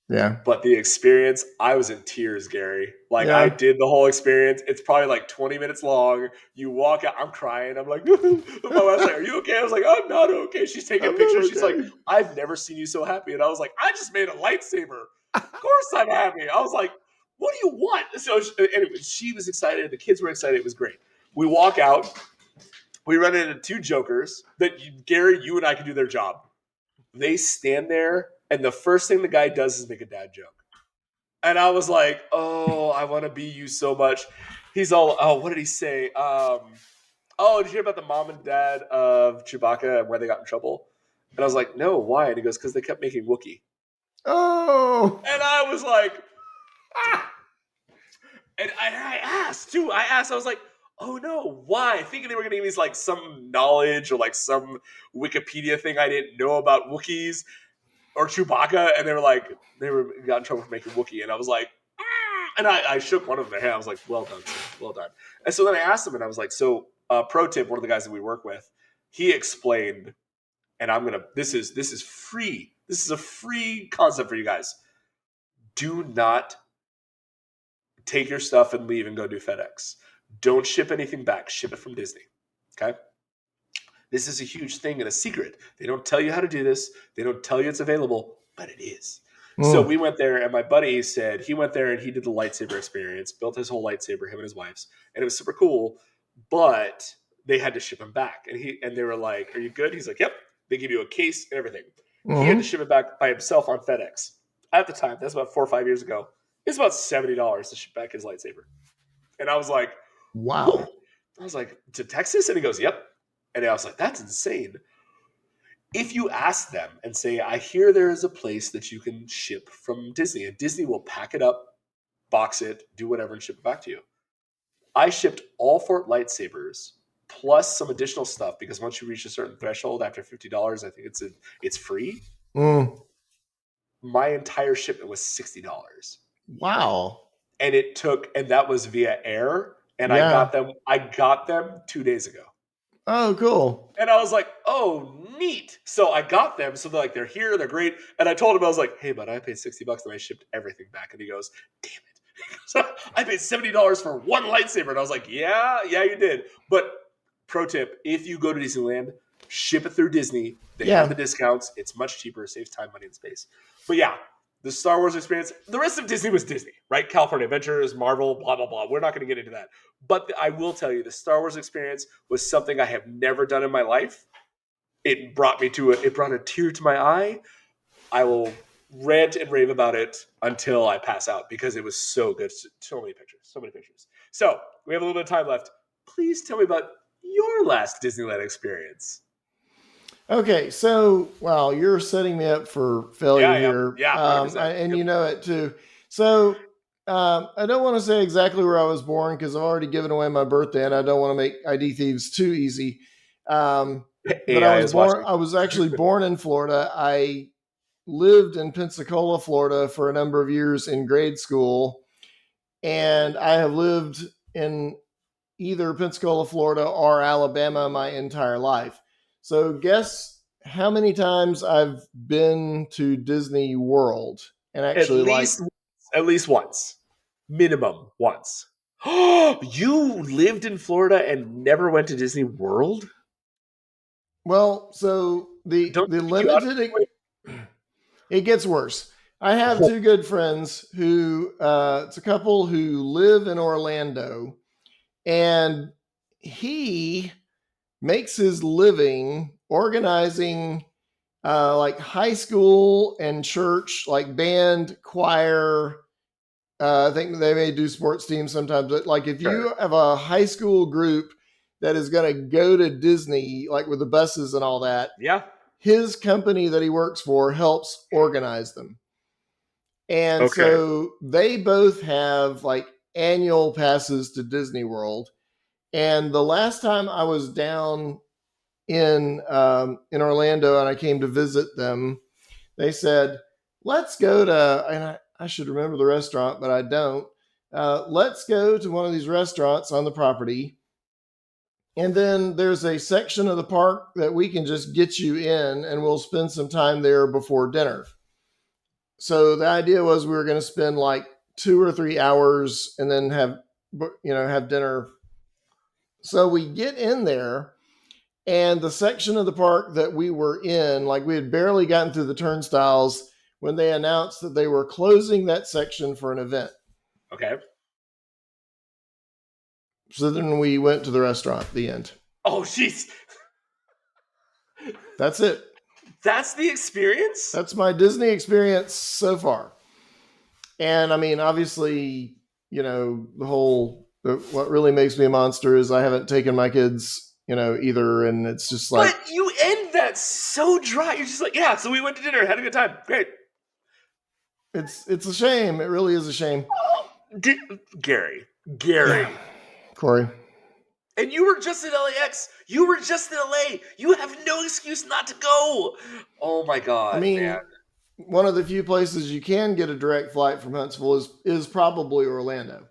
Yeah. But the experience, I was in tears, Gary. Like, I Yeah. did the whole experience. It's probably like 20 minutes long. You walk out, I'm crying. I'm like, my wife's like, are you okay? I was like, I'm not okay. She's taking I'm not pictures. She's like, okay. I've never seen you so happy. And I was like, I just made a lightsaber. Of course I'm happy. I was like, what do you want? So anyway, she was excited. The kids were excited. It was great. We walk out. We run into two jokers that, Gary, you and I can do their job. They stand there, and the first thing the guy does is make a dad joke. And I was like, oh, I want to be you so much. He's all, oh, what did he say? Oh, did you hear about the mom and dad of Chewbacca and where they got in trouble? And I was like, no, why? And he goes, because they kept making Wookiee. Oh. And I was like, ah. And I asked, too. I was like, oh no, why? Thinking they were going to give me like some knowledge or like some Wikipedia thing I didn't know about Wookiees or Chewbacca. And they were like, got in trouble for making Wookiee. And I was like, and I shook one of their hand. I was like, well done, sir. Well done. And so then I asked him, and I was like, so pro tip, one of the guys that we work with, he explained, and this is free. This is a free concept for you guys. Do not take your stuff and leave and go do FedEx. Don't ship anything back. Ship it from Disney. Okay? This is a huge thing and a secret. They don't tell you how to do this. They don't tell you it's available, but it is. So Mm. we went there, and my buddy said he went there and he did the lightsaber experience, built his whole lightsaber, him and his wife's, and it was super cool. But they had to ship him back, and they were like, "Are you good?" He's like, "Yep." They give you a case and everything. He had to Mm-hmm. ship it back by himself on FedEx. At the time, that's about 4 or 5 years ago. It's about $70 to ship back his lightsaber, and I was like, "Whew." Wow. I was like, "To Texas?" And he goes, "Yep." And I was like, "That's insane." If you ask them and say, "I hear there is a place that you can ship from Disney," and Disney will pack it up, box it, do whatever, and ship it back to you. I shipped all four lightsabers plus some additional stuff because once you reach a certain threshold after $50, I think it's free. Mm. My entire shipment was $60, Wow. and that was via air, and I Yeah. got them. I got them 2 days ago. Oh, cool. And I was like, "Oh, neat!" So I got them. So they're here, they're great. And I told him, I was like, "Hey, bud, I paid $60 and I shipped everything back." And he goes, "Damn it!" So I paid $70 for one lightsaber, and I was like, "Yeah, yeah, you did." But pro tip: if you go to Disneyland, ship it through Disney. They have Yeah. the discounts. It's much cheaper, saves time, money, and space. But yeah, the Star Wars experience. The rest of Disney was Disney, right? California Adventures, Marvel, blah blah blah. We're not going to get into that. But I will tell you, the Star Wars experience was something I have never done in my life. It brought me to it. It brought a tear to my eye. I will rant and rave about it until I pass out because it was so good. So many pictures. So many pictures. So we have a little bit of time left. Please tell me about your last Disneyland experience. Okay, so wow, you're setting me up for Yeah, failure I am. here, Yeah, 100%. and Yep. you know it too. So I don't want to say exactly where I was born because I've already given away my birthday, and I don't want to make ID thieves too easy. Um, but I AI was is born. watching. I was actually born in Florida. I lived in Pensacola, Florida, for a number of years in grade school, and I have lived in either Pensacola, Florida, or Alabama my entire life. So, guess how many times I've been to Disney World and At actually like, least at least once. Minimum once. You lived in Florida and never went to Disney World? well, so Don't the they kick you out at limited this it gets worse. I have point? two good friends who it's a couple who live in Orlando, and he makes his living organizing like high school and church, like band, choir. I think they may do sports teams sometimes, but like if Sure. you have a high school group that is going to go to Disney, like with the buses and all that, Yeah. his company that he works for helps organize them. And Okay. so they both have like annual passes to Disney World. And the last time I was down in Orlando and I came to visit them, they said, "Let's go to," and I should remember the restaurant, but I don't. Let's go to one of these restaurants on the property, and then there's a section of the park that we can just get you in, and we'll spend some time there before dinner. So the idea was we were going to spend like 2 or 3 hours and then have dinner. So we get in there, and the section of the park that we were in, like we had barely gotten through the turnstiles when they announced that they were closing that section for an event. Okay. So then we went to the restaurant. The end. Oh, jeez. That's it. That's the experience? That's my Disney experience so far. And I mean, obviously, what really makes me a monster is I haven't taken my kids, either. And it's just like, But you end that so dry. You're just like, yeah, so we went to dinner, had a good time. Great. it's a shame. It really is a shame. Did, Gary. Yeah, Gary. Corey. And you were just in LAX. You were just in LA. You have no excuse not to go. Oh my I God, man. mean, one of the few places you can get a direct flight from Huntsville is probably Orlando.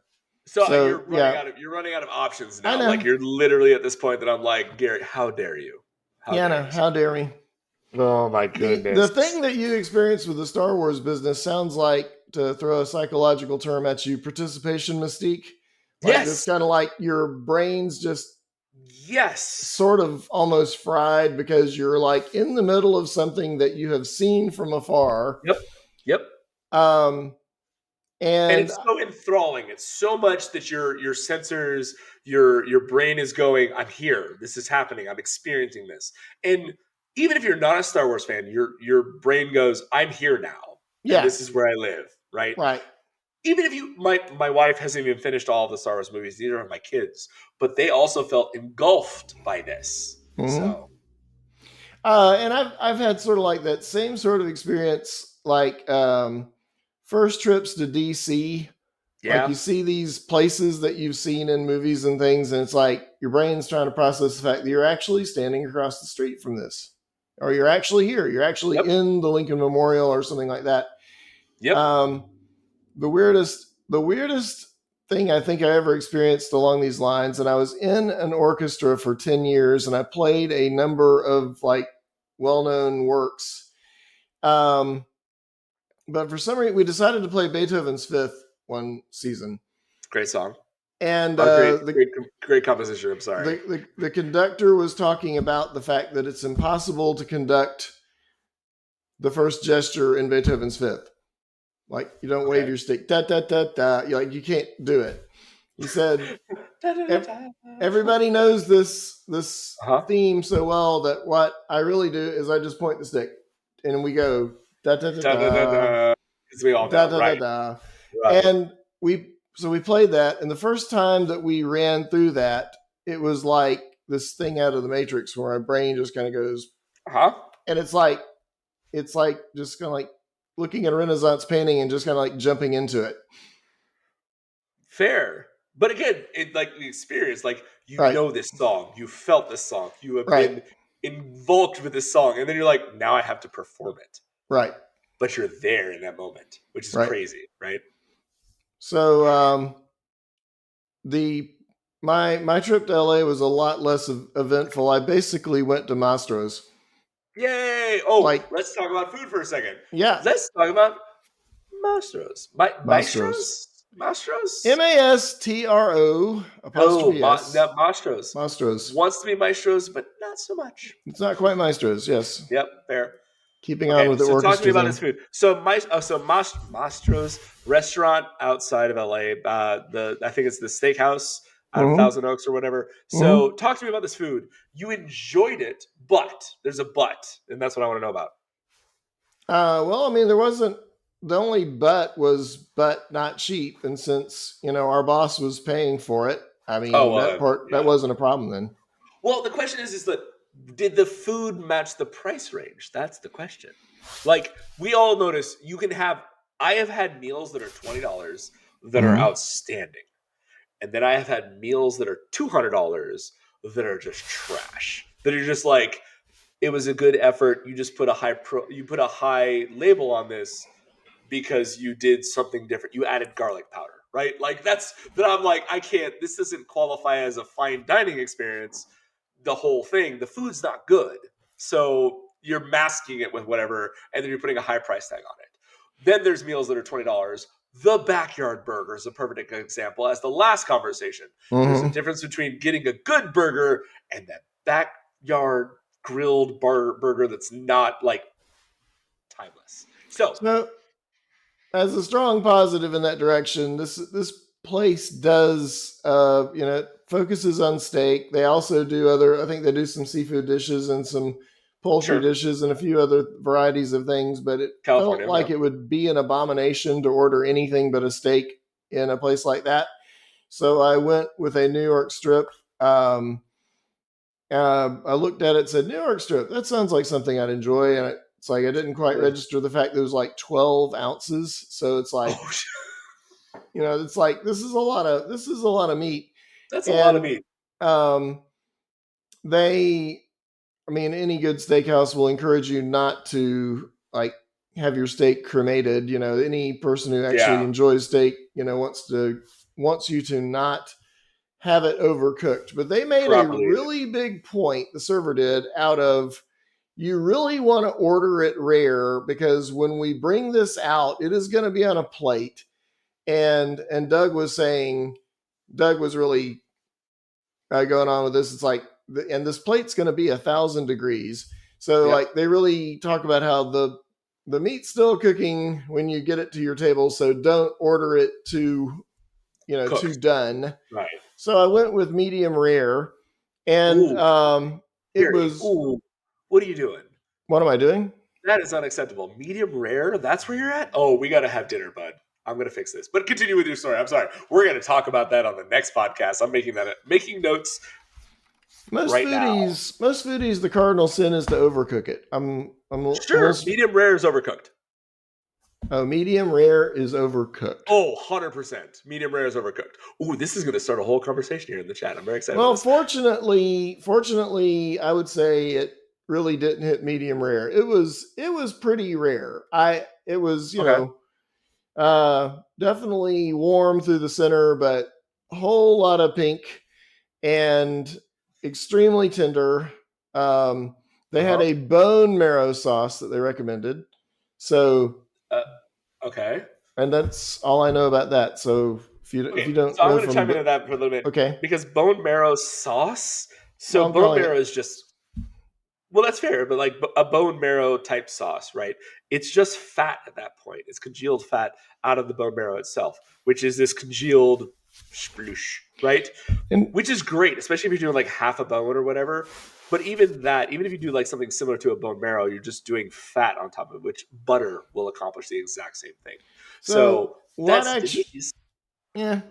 So So yeah, you're running out of options I now. Like know. you're literally at this point that I'm like, Gary, how dare you? How Yeah, I dare know. you? How dare me? Oh my The goodness. thing that you experience with the Star Wars business sounds like, to throw a psychological term at you, participation mystique. Like this Yes. kind of like your brain's just Yes. sort of almost fried because you're like in the middle of something that you have seen from afar. Yep. Yep. Um, And and it's so enthralling. It's so much that your sensors, your brain is going, I'm here. This is happening. I'm experiencing this. And even if you're not a Star Wars fan, your brain goes, I'm here now. And yeah, this is where I live, right? right. Even if you my wife hasn't even finished all of the Star Wars movies, neither have my kids, but they also felt engulfed by this. Mm-hmm. So And I've had sort of like that same sort of experience, like first trips to DC. Like yeah. you see these places that you've seen in movies and things, and it's like your brain's trying to process the fact that you're actually standing across the street from this, or you're actually here. You're actually Yep. in the Lincoln Memorial or something like that. Yep. Um, the weirdest thing I think I ever experienced along these lines, and I was in an orchestra for 10 years, and I played a number of like well-known works. Um, but for some reason, we decided to play Beethoven's Fifth one season, Great song. and Oh, great, the great, great composition. I'm sorry. the conductor was talking about the fact that it's impossible to conduct the first gesture in Beethoven's Fifth. Like you don't wave Okay. your stick, da da da da. Like you can't do it. He said everybody knows this Uh-huh. theme so well that what I really do is I just point the stick and we go da da da Da da da da da. As we all da know, da da right? da, Right. and we played that, and the first time that we ran through that, it was like this thing out of the Matrix where my brain just kind of goes, Uh-huh. and it's like just kind of like looking at a Renaissance painting and just kind of like jumping into it. Fair. But again, it like the experience, like you Right, know this song, you felt this song, you have right, been involved with this song, and then you're like, now I have to perform it. right, But you're there in that moment, which is right. crazy, right? So the my trip to LA was a lot less eventful. I basically went to Mastro's. Yay! Oh, Like, let's talk about food for a second. yeah, Let's talk about Mastros. Mastro's. Maestros? Mastro Oh, apostrophe s. no, Mastros. Mastros. Wants to be maestros, but not so much. It's not quite Maestros. Yes, Yep, fair. keeping on Okay, with the so talk to me orchestra about this thing. food. So Mastro's restaurant outside of LA. The I think it's the steakhouse out of Mm-hmm. Thousand Oaks or whatever. So Mm-hmm. talk to me about this food. You enjoyed it, but there's a but, and that's what I want to know about. Well, I mean, there wasn't. The only but was but not cheap, and since our boss was paying for it, I Oh mean well, that yeah. wasn't a problem then. Well, the question is that did the food match the price range? That's the question. Like we all notice, you can have. I have had meals that are $20 that are Mm-hmm. outstanding. And then I have had meals that are $200 that are just trash. That are just like it was a good effort. You just put you put a high label on this because you did something different. You added garlic powder, right? Like that's that I'm like I can't. This doesn't qualify as a fine dining experience. The whole thing, the food's not good, so you're masking it with whatever, and then you're putting a high price tag on it. Then there's meals that are $20. The backyard burger is a perfect example. As the last conversation, there's a Mm-hmm. difference between getting a good burger and that backyard grilled burger that's not like timeless. So So, as a strong positive in that direction, this place does it focuses on steak. They also do other. I think they do some seafood dishes and some poultry sure, dishes and a few other varieties of things. But it felt California, like yeah, it would be an abomination to order anything but a steak in a place like that. So I went with a New York strip. Um, I looked at it and said, New York strip, that sounds like something I'd enjoy. And it's like I didn't quite good. register the fact that it was like 12 ounces. So it's like, Oh, it's like this is a lot of meat. that's a lot of And meat. um, they, I mean, any good steakhouse will encourage you not to like have your steak cremated. Any person who actually Yeah, enjoys steak, wants you to not have it overcooked. But they made a properly. really big point, the server did, out of you really want to order it rare because when we bring this out, it is going to be on a plate. And Doug was saying, Doug was really going on with this. It's like, and this plate's going to be 1,000 degrees. So Yep. like they really talk about how the meat's still cooking when you get it to your table. So don't order it too, too Cooked. done. Right. So I went with medium rare, and Ooh, it Gary. was. Ooh, what are you doing? What am I doing? That is unacceptable. Medium rare? That's where you're at? Oh, we got to have dinner, bud. I'm going to fix this. But continue with your story. I'm sorry. We're going to talk about that on the next podcast. I'm making notes right now. Most foodies, the cardinal sin is to overcook it. I'm Sure, almost. medium rare is overcooked. Oh, medium rare is overcooked. Oh, 100%. Medium rare is overcooked. Ooh, this is going to start a whole conversation here in the chat. I'm very excited about Well, this. fortunately, I would say it really didn't hit medium rare. It was pretty rare. It was Okay. definitely warm through the center, but a whole lot of pink and extremely tender. They had Uh-huh. a bone marrow sauce that they recommended. So, Uh, okay. and that's all I know about that. So if Okay. you don't So I'm know going to chime from, into that for a little bit okay, because bone marrow sauce. So well, I'm bone calling it. marrow is just well, that's fair, but like a bone marrow type sauce, right? It's just fat at that point. It's congealed fat out of the bone marrow itself, which is this congealed sploosh, right? And Which is great, especially if you're doing like half a bone or whatever. But even that, even if you do like something similar to a bone marrow, you're just doing fat on top of it, which butter will accomplish the exact same thing. so So that's delicious.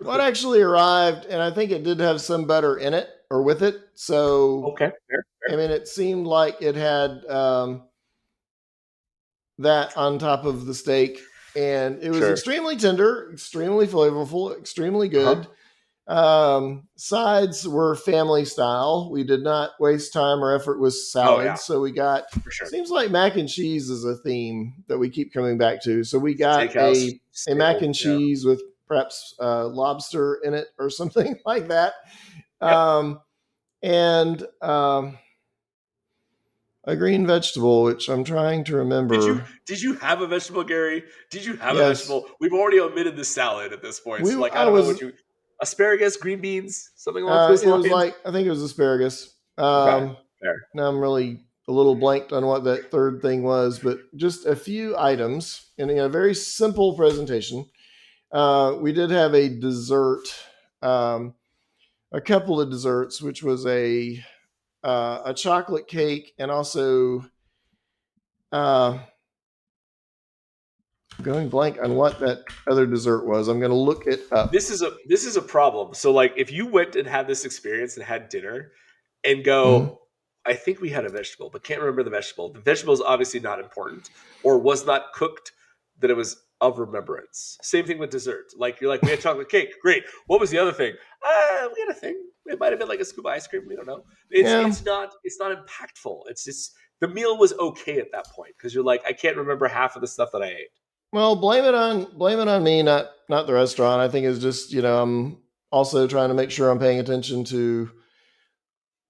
what actually arrived, and I think it did have some butter in it or with it. So Okay, fair, I fair. mean, it seemed like it had that on top of the steak, and it was Sure. extremely tender, extremely flavorful, extremely Uh huh. good. Sides were family style. We did not waste time or effort with Oh yeah, salads, so we got. for sure. Seems like mac and cheese is a theme that we keep coming back to. So we got Steakhouse a mac staple. and Yeah. cheese with perhaps lobster in it or something like that, Yep. um, and a green vegetable, which I'm trying to remember. Did you have a vegetable, Gary? Did you have a Yes, vegetable? We've already omitted the salad at this point. So like I I don't know was. what you asparagus, green beans, something along those It was lines. like I think it was asparagus. Okay. Fair. Now I'm really a little blanked on what that third thing was, but just a few items in a very simple presentation. We did have a dessert, um, a couple of desserts, which was a chocolate cake and also uh, going blank on what that other dessert was. I'm going to look it up. This is a problem. So like if you went and had this experience and had dinner and Mhm. go, I think we had a vegetable, but can't remember the vegetable. The vegetable is obviously not important or was not cooked that it was of remembrance. Same thing with dessert. Like you're like, we had chocolate cake. Great. What was the other thing? We had a thing. It might have been like a scoop of ice cream. We don't know. It's Yeah. it's not it's not impactful. It's just the meal was okay at that point because you're like, I can't remember half of the stuff that I ate. Well, blame it on me, not the restaurant. I think it's just I'm also trying to make sure I'm paying attention to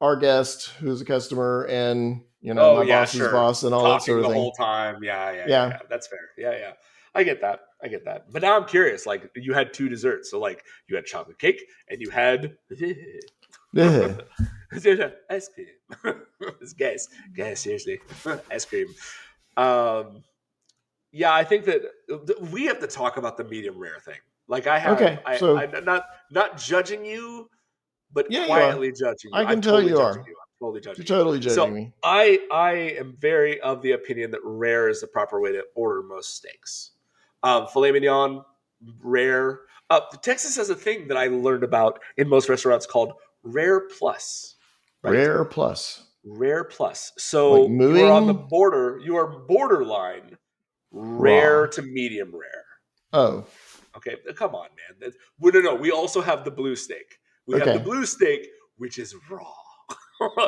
our guest who's a customer and Oh my yeah, boss's sure. boss and all that sort Talking of the thing. whole time. Yeah, yeah, yeah, Yeah. yeah. That's fair. Yeah, yeah. I get that. I get that. But now I'm curious. Like you had two desserts, so like you had chocolate cake and you had Ugh. ice cream. Guys, seriously, ice cream. Um, yeah, I think that we have to talk about the medium rare thing. Like Okay, so I'm not judging you, but yeah, you are. quietly judging you. I I'm can tell totally you judging are. you. I'm totally You're judging you. totally So judging me. I am very of the opinion that rare is the proper way to order most steaks. Filet mignon, rare. Texas has a thing that I learned about in most restaurants called Rare Plus, right? Rare plus, Rare Plus. like So you are on the mooing border. You are borderline rare raw. to medium rare. Oh, Okay, come on, man. Well, no, no. We also have the blue steak. We have the okay, blue steak, which is raw,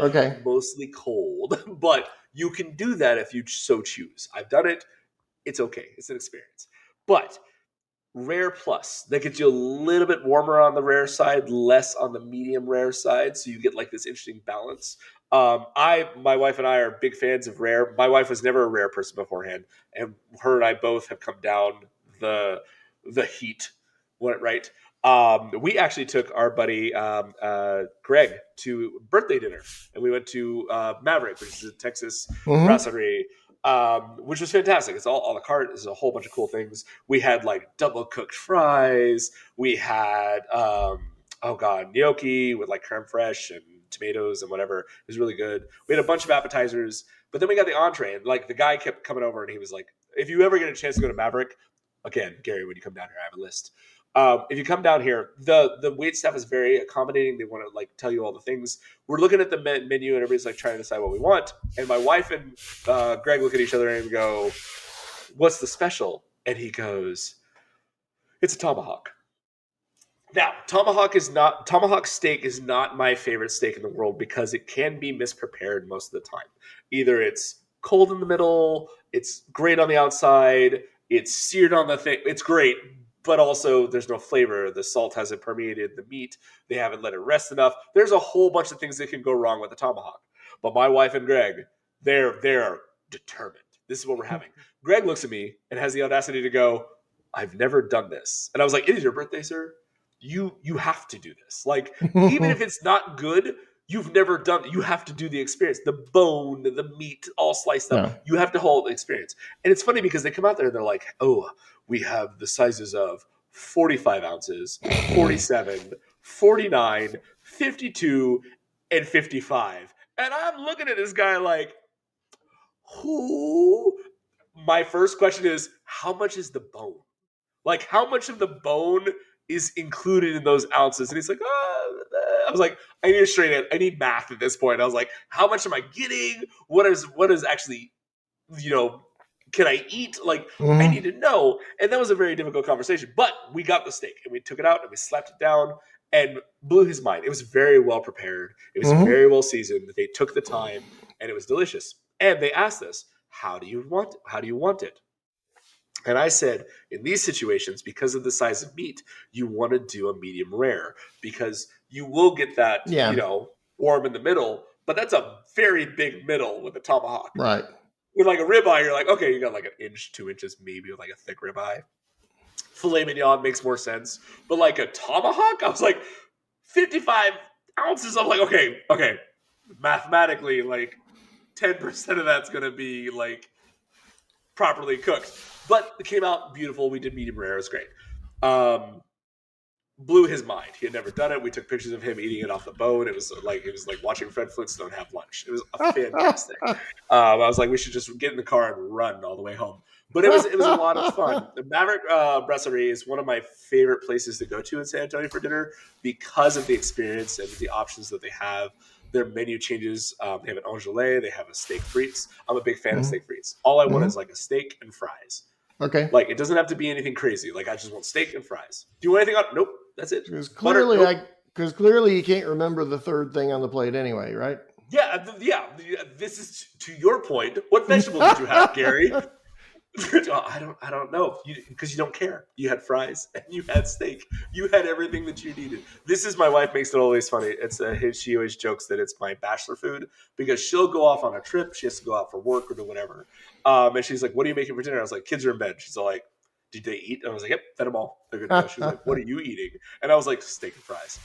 okay. mostly cold. But you can do that if you so choose. I've done it. It's okay. It's an experience. But Rare plus. That gets you a little bit warmer on the rare side, less on the medium rare side, so you get like this interesting balance. My wife and I are big fans of rare. My wife was never a rare person beforehand, and her and I both have come down the the heat. What right? We actually took our buddy Greg to birthday dinner, and we went to Maverick, which is a Texas Mm-hmm. brasserie, which was fantastic. It's all a la carte. There's a whole bunch of cool things. We had like double cooked fries. We had oh god, gnocchi with like creme fraiche and tomatoes and whatever. It was really good. We had a bunch of appetizers, but then we got the entree, and like the guy kept coming over, and he was like, "If you ever get a chance to go to Maverick, again, Gary, when you come down here, I have a list. If you come down here, the wait staff is very accommodating. They want to like tell you all the things. We're looking at the menu, and everybody's like trying to decide what we want. And my wife and Greg look at each other and go, "What's the special?" And he goes, "It's a tomahawk." Now, tomahawk steak is not my favorite steak in the world because it can be misprepared most of the time. Either it's cold in the middle, it's great on the outside, it's seared on the thing. It's great, but also there's no flavor. The salt hasn't permeated the meat. They haven't let it rest enough. There's a whole bunch of things that can go wrong with the tomahawk. But my wife and Greg, they're determined. This is what we're having. Greg looks at me and has the audacity to go, "I've never done this." And I was like, "It is your birthday, sir. You have to do this. Like, even if it's not good, you've never done you have to do the experience. The bone, the meat all sliced up. No. You have to hold the experience." And it's funny because they come out there and they're like, "Oh, we have the sizes of 45 ounces, 47, 49, 52, and 55." And I'm looking at this guy like, who? My first question is, how much is the bone? Like, how much of the bone is included in those ounces? And he's like, oh, I was like, I need a straight it. I need math at this point. I was like, how much am I getting? What is actually, you know, can I eat? Like, I Mm-hmm. need to know. And that was a very difficult conversation. But we got the steak and we took it out and we slapped it down and blew his mind. It was very well prepared. It was Mm-hmm. very well seasoned. They took the time and it was delicious. And they asked us, how do you want it? How do you want it? And I said, in these situations, because of the size of meat, you want to do a medium rare because you will get that, Yeah. warm in the middle, but that's a very big middle with a tomahawk. Right. With like a ribeye, you're like, okay, you got like an inch, 2 inches, maybe with like a thick ribeye. Filet mignon makes more sense. But like a tomahawk, I was like, 55 ounces. I'm like, okay, mathematically, like 10% of that's going to be like properly cooked. But it came out beautiful. We did medium rare. It was great. Um, Blew his mind. He had never done it. We took pictures of him eating it off the bone. It was like watching Fred Flintstone have lunch. It was fantastic. I was like, we should just get in the car and run all the way home. But it was a lot of fun. The Maverick Brasserie is one of my favorite places to go to in San Antonio for dinner because of the experience and the options that they have. Their menu changes. They have an angelé. They have a steak frites. I'm a big fan of steak frites. All I want Mm-hmm. is like a steak and fries. Okay. Like, it doesn't have to be anything crazy. Like, I just want steak and fries. Do you want anything on? Nope. That's it. Because Butter? clearly, Nope. because clearly you can't remember the third thing on the plate anyway, right? Yeah, yeah. This is to your point. What vegetables did you have, Gary? I don't know because you don't care. You had fries and you had steak. You had everything that you needed. This is my wife makes it always funny. She always jokes that it's my bachelor food because she'll go off on a trip. She has to go out for work or do whatever. And she's like, "What are you making for dinner?" I was like, "Kids are in bed." She's all like, "Did they eat?" And I was like, "Yep, fed them all. They're good to go." She was like, "What are you eating?" And I was like, "Steak and fries."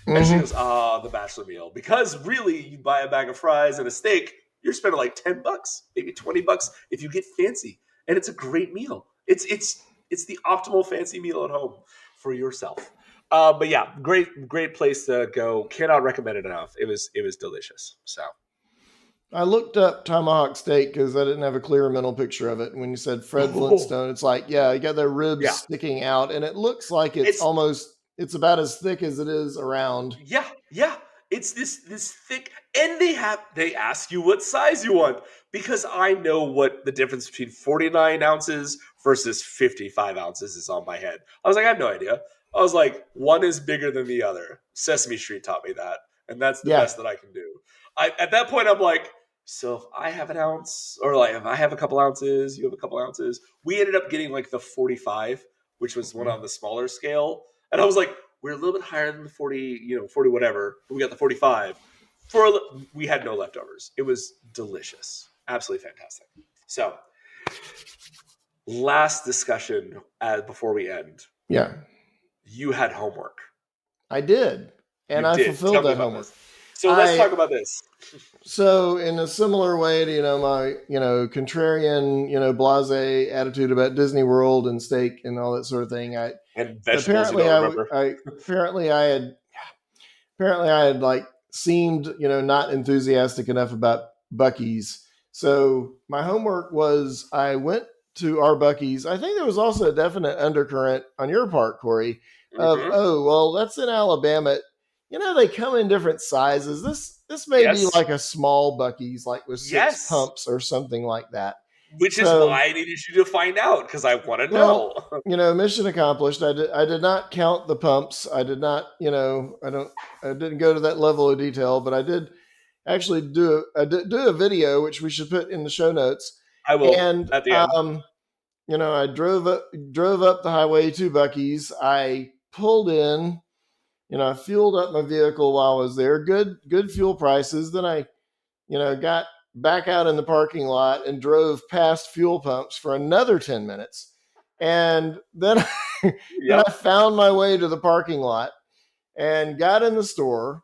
And she Mm-hmm. goes, the bachelor meal. Because really, you buy a bag of fries and a steak, you're spending like $10, maybe $20 if you get fancy. And it's a great meal. It's the optimal fancy meal at home for yourself. But yeah, great place to go. Cannot recommend it enough. It was delicious. So I looked up tomahawk steak because I didn't have a clear mental picture of it. When you said Fred oh Flintstone, it's like, yeah, you got their ribs yeah, sticking out, and it looks like it's it's about as thick as it is around. yeah. It's this thick, and they ask you what size you want because I know what the difference between 49 ounces versus 55 ounces is on my head. I was like, I have no idea. I was like, one is bigger than the other. Sesame Street taught me that, and that's the Yeah. best that I can do. At that point, I'm like, so if I have an ounce, or like if I have a couple ounces, you have a couple ounces. We ended up getting like the 45 which was one Mhm. on the smaller scale. And I was like, we're a little bit higher than the 40, 40 whatever. But we got the 45. We had no leftovers. It was delicious. Absolutely fantastic. So, last discussion before we end. Yeah, You had homework. I did, and You I did. Tell fulfilled me that about homework. this. So let's talk I about this. So in a similar way to my contrarian blase attitude about Disney World and steak and all that sort of thing, I And vegetables you apparently don't I w- remember. I apparently I had like seemed not enthusiastic enough about Buc-ees. So my homework was I went to our Buc-ees. I think there was also a definite undercurrent on your part, Corey, of Hmm. oh well, that's in Alabama. They come in different sizes. This may be Yes. like a small Buc-ees, like with six Yes. pumps or something like that. Which is So why I needed you to find out because I want to well, know. mission accomplished. I did not count the pumps. I did not, I didn't go to that level of detail, but I did actually do a video, which we should put in the show notes. I will And, at the end. I drove up the highway to Buc-ee's. I pulled in, I fueled up my vehicle while I was there. Good fuel prices. Then I got back out in the parking lot and drove past fuel pumps for another 10 minutes. And then, then I Yep. found my way to the parking lot and got in the store.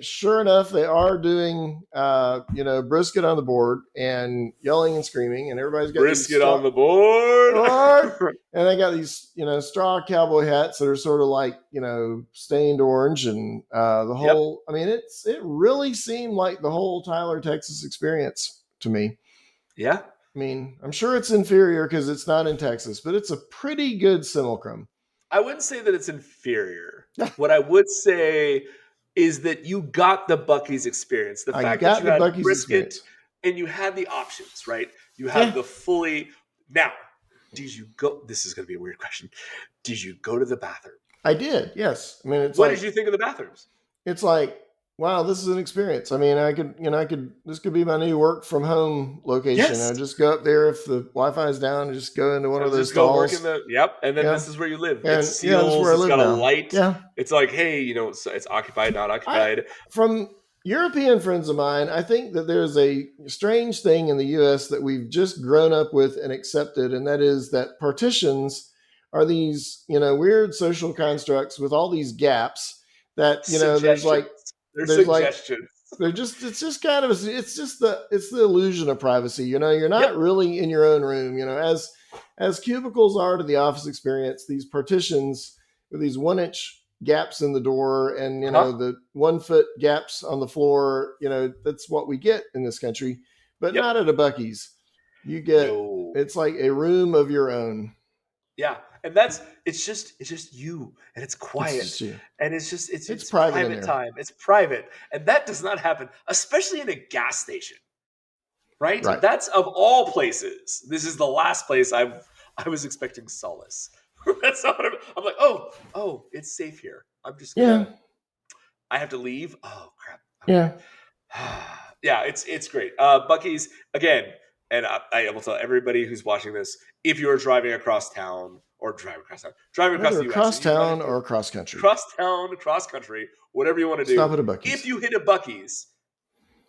Sure enough, they are doing, brisket on the board and yelling and screaming, and everybody's got these Brisket straw, on the board. board, and they got these, straw cowboy hats that are sort of like, stained orange, and the Yep. whole. I mean, it really seemed like the whole Tyler, Texas experience to me. Yeah. I mean, I'm sure it's inferior because it's not in Texas, but it's a pretty good simulacrum. I wouldn't say that it's inferior. What I would say is that you got the Bucky's experience. The I fact that got you the had Buc-ee's brisket experience. and you had the options, right? You have Yeah, the fully. Now, did you go? This is going to be a weird question. Did you go to the bathroom? I did. Yes. I mean, What did you think of the bathrooms? it's like, wow, this is an experience. I mean, this could be my new work from home location. I Yes. just go up there if the Wi-Fi is down and just go into one of And those just go work in stalls. the yep, and then Yeah. this is where you live. It And yeah, that's where seals. I It's live got a now. light. Yeah. It's like, hey, it's occupied, not I occupied. From European friends of mine, I think that there's a strange thing in the US that we've just grown up with and accepted, and that is that partitions are these, weird social constructs with all these gaps that, Suggestions. There's there's like suggestions. they're just it's just kind of it's the illusion of privacy. You're not Yep. really in your own room. As cubicles are to the office experience, these partitions with these 1 inch gaps in the door and Huh? the 1 foot gaps on the floor, that's what we get in this country, but Yep. not at a Buc-ee's. You get No. It's like a room of your own. Yeah. And it's just you and it's It's quiet just you. and it's just It's it's private in private there, time. It's private. And that does not happen, especially in a gas station, right? right? That's of all places. This is the last place I was expecting solace. That's not what I'm like, oh, it's safe here. I'm just Yeah, gonna I have to leave. Oh crap. yeah. Okay. Yeah, it's great. Bucky's again, and I will tell everybody who's watching this: if you're driving across town or driving across Whether the U.S., across and you run town into or across country, cross town, cross country, whatever you want to stop do, at a if Buc-ee's. you hit a Bucky's,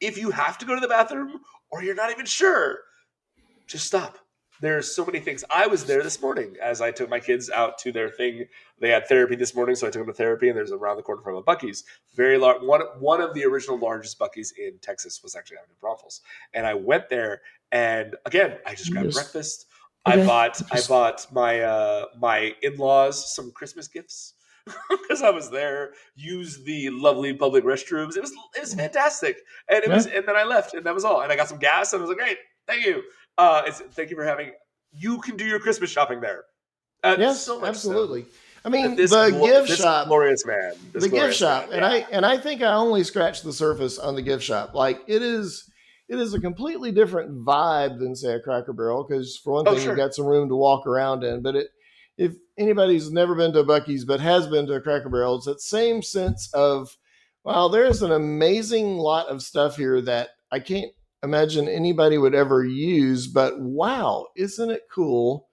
if you have to go to the bathroom or you're not even sure, just stop. There's so many things. I was there this morning as I took my kids out to their thing. They had therapy this morning, so I took them to therapy. And there's around the corner from a Bucky's, very large. One of the original largest Bucky's in Texas was actually out in Braunfels. And I went there, and again, I just You grabbed just breakfast. I okay. bought I Just bought my in laws some Christmas gifts because I was there. Used the lovely public restrooms. It was fantastic, and yeah. and then I left, and that was all. And I got some gas, and I was like, great, thank you. Thank you for having. You can do your Christmas shopping there. Yes, So much so absolutely. I that mean, the gift shop, this glorious man, and yeah, I think I only scratched the surface on the gift shop. Like it is a completely different vibe than say a Cracker Barrel because for one oh thing, you sure, got some room to walk around in. But if anybody's never been to a Buc-ee's but has been to a Cracker Barrel, it's that same sense of wow, there's an amazing lot of stuff here that I can't imagine anybody would ever use. But wow, isn't it cool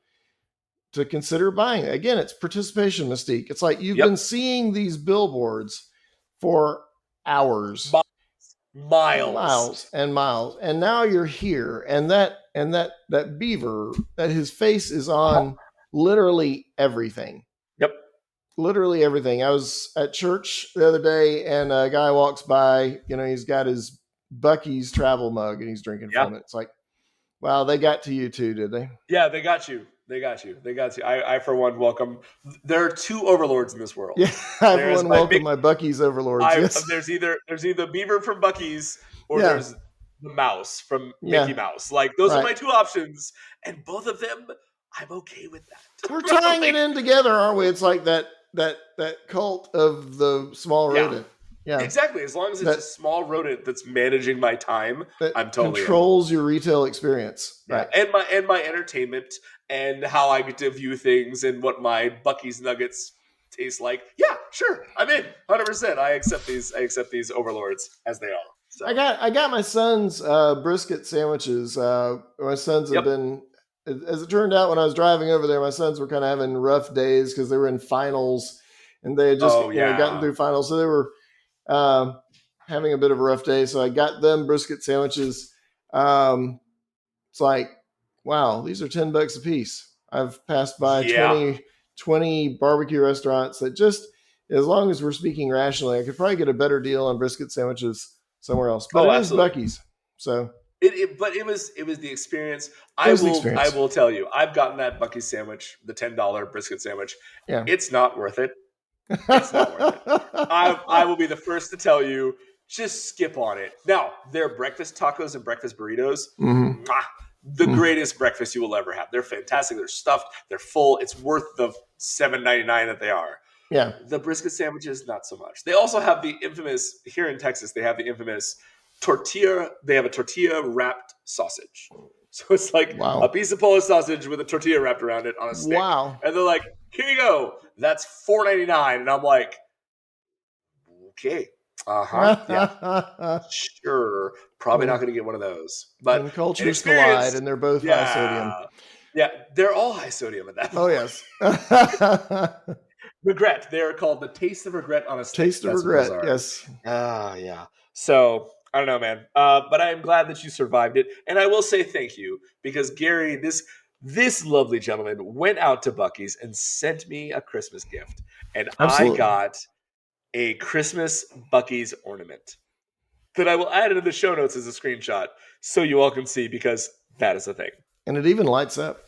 to consider buying. Again, it's participation mystique. It's like you've Yep. been seeing these billboards for hours, Miles. miles and miles, and now you're here, and that beaver, that his face is Uh-huh. on literally everything. Yep. Literally everything. I was at church the other day, and a guy walks by. He's got his Buc-ees travel mug, and he's drinking Yeah. from it. It's like, wow, they got to you too, did they? Yeah, they got you. They got you. They got you. I for one, welcome. There are two overlords in this world. Yeah, There's everyone my welcome my Buc-ees overlords. Yes. there's either Beaver from Bucky's or Yeah. there's the mouse from Mickey Yeah. Mouse. Like those are Right. my two options, and both of them, I'm okay with We're that. tying Like, it in together, aren't we? It's like that cult of the small yeah, rodent. Yeah. exactly. As long as it's That a small rodent that's managing my time, that I'm totally in. controls your retail experience. Yeah, Right. and my entertainment and how I get to view things and what my Bucky's nuggets taste like. Yeah, sure, I'm in 100%. I accept these. I accept these overlords as they are. I So, got my son's brisket sandwiches. My sons have yep. been, as it turned out, when I was driving over there, my sons were kind of having rough days because they were in finals, and they had just Oh gotten yeah. through finals, so they were um, having a bit of a rough day. So I got them brisket sandwiches. Um, it's like, wow, these are $10 a piece. I've passed by Yeah. 20 barbecue restaurants that just, as long as we're speaking rationally, I could probably get a better deal on brisket sandwiches somewhere else. But Oh, it is absolutely. Buc-ee's. So But it was the experience. it I was the will I experience. will tell you. I've gotten that Bucky's sandwich, the $10 brisket sandwich. Yeah. It's not worth it. It's not worth it. I will be the first to tell you, just skip on it. Now, their breakfast tacos and breakfast burritos, Mm-hmm. mwah, the Mm-hmm. greatest breakfast you will ever have. They're fantastic. They're stuffed. They're full. It's worth the $7.99 that they are. Yeah. The brisket sandwiches, not so much. They also have the infamous, here in Texas, they have the infamous tortilla. They have a tortilla wrapped sausage. So it's like a Wow. piece of Polish sausage with a tortilla wrapped around it on a stick. Wow. And they're like, here you go. That's $4.99. And I'm like, okay. Uh-huh. Yeah. Sure. Probably not when going to get one of those. But when an cultures collide experience, and they're both high sodium. yeah. Yeah. They're all high sodium at that Oh point. yes. Regret. They're called the taste of regret on a stick. Taste of That's what those regret. are. Yes. Ah, yeah. So I don't know, man. But I am glad that you survived it, and I will say thank you because Gary, this lovely gentleman, went out to Bucky's and sent me a Christmas gift, and I Absolutely. got a Christmas Bucky's ornament that I will add into the show notes as a screenshot so you all can see because that is a thing. And it even lights up.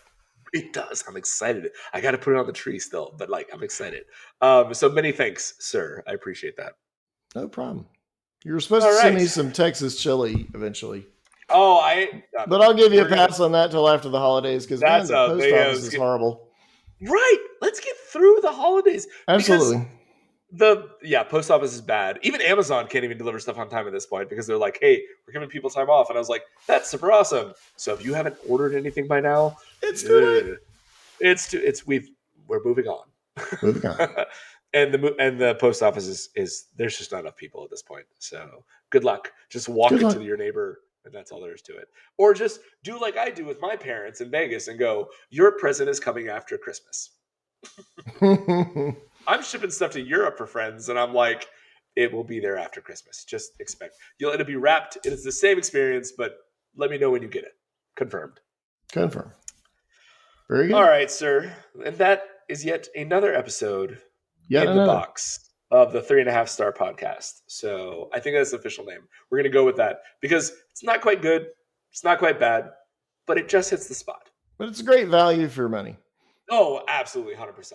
It does. I'm excited. I got to put it on the tree still, but like I'm excited. So many thanks, sir. I appreciate that. No problem. You were supposed All to send right. me some Texas chili eventually. Oh, But I'll give you a we're gonna. pass on that till after the holidays because, man, That's the post office is they horrible. right. Let's get through the holidays because Absolutely. post office is bad. Even Amazon can't even deliver stuff on time at this point because they're like, hey, we're giving people time off, and I was like, that's super awesome. So if you haven't ordered anything by now, It's too late. we're moving on. Moving on. And the post office is there's just not enough people at this point. So good luck. Just walk Good into luck. your neighbor, and that's all there is to it. Or just do like I do with my parents in Vegas and go, your present is coming after Christmas. I'm shipping stuff to Europe for friends, and I'm like, it will be there after Christmas. Just expect it'll be wrapped. It is the same experience, but let me know when you get it. Confirmed. Confirm. Very good. All right, sir. And that is yet another episode Yet in the another. box of the 3.5 star podcast. So I think that's the official name. We're going to go with that because it's not quite good. It's not quite bad, but it just hits the spot. But it's a great value for your money. Oh, absolutely. 100%.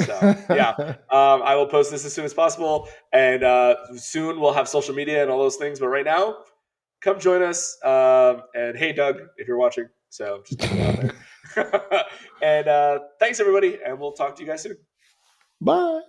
So yeah, I will post this as soon as possible. And soon we'll have social media and all those things. But right now, come join us. And hey, Doug, if you're watching. So just putting it out there. And thanks, everybody. And we'll talk to you guys soon. Bye.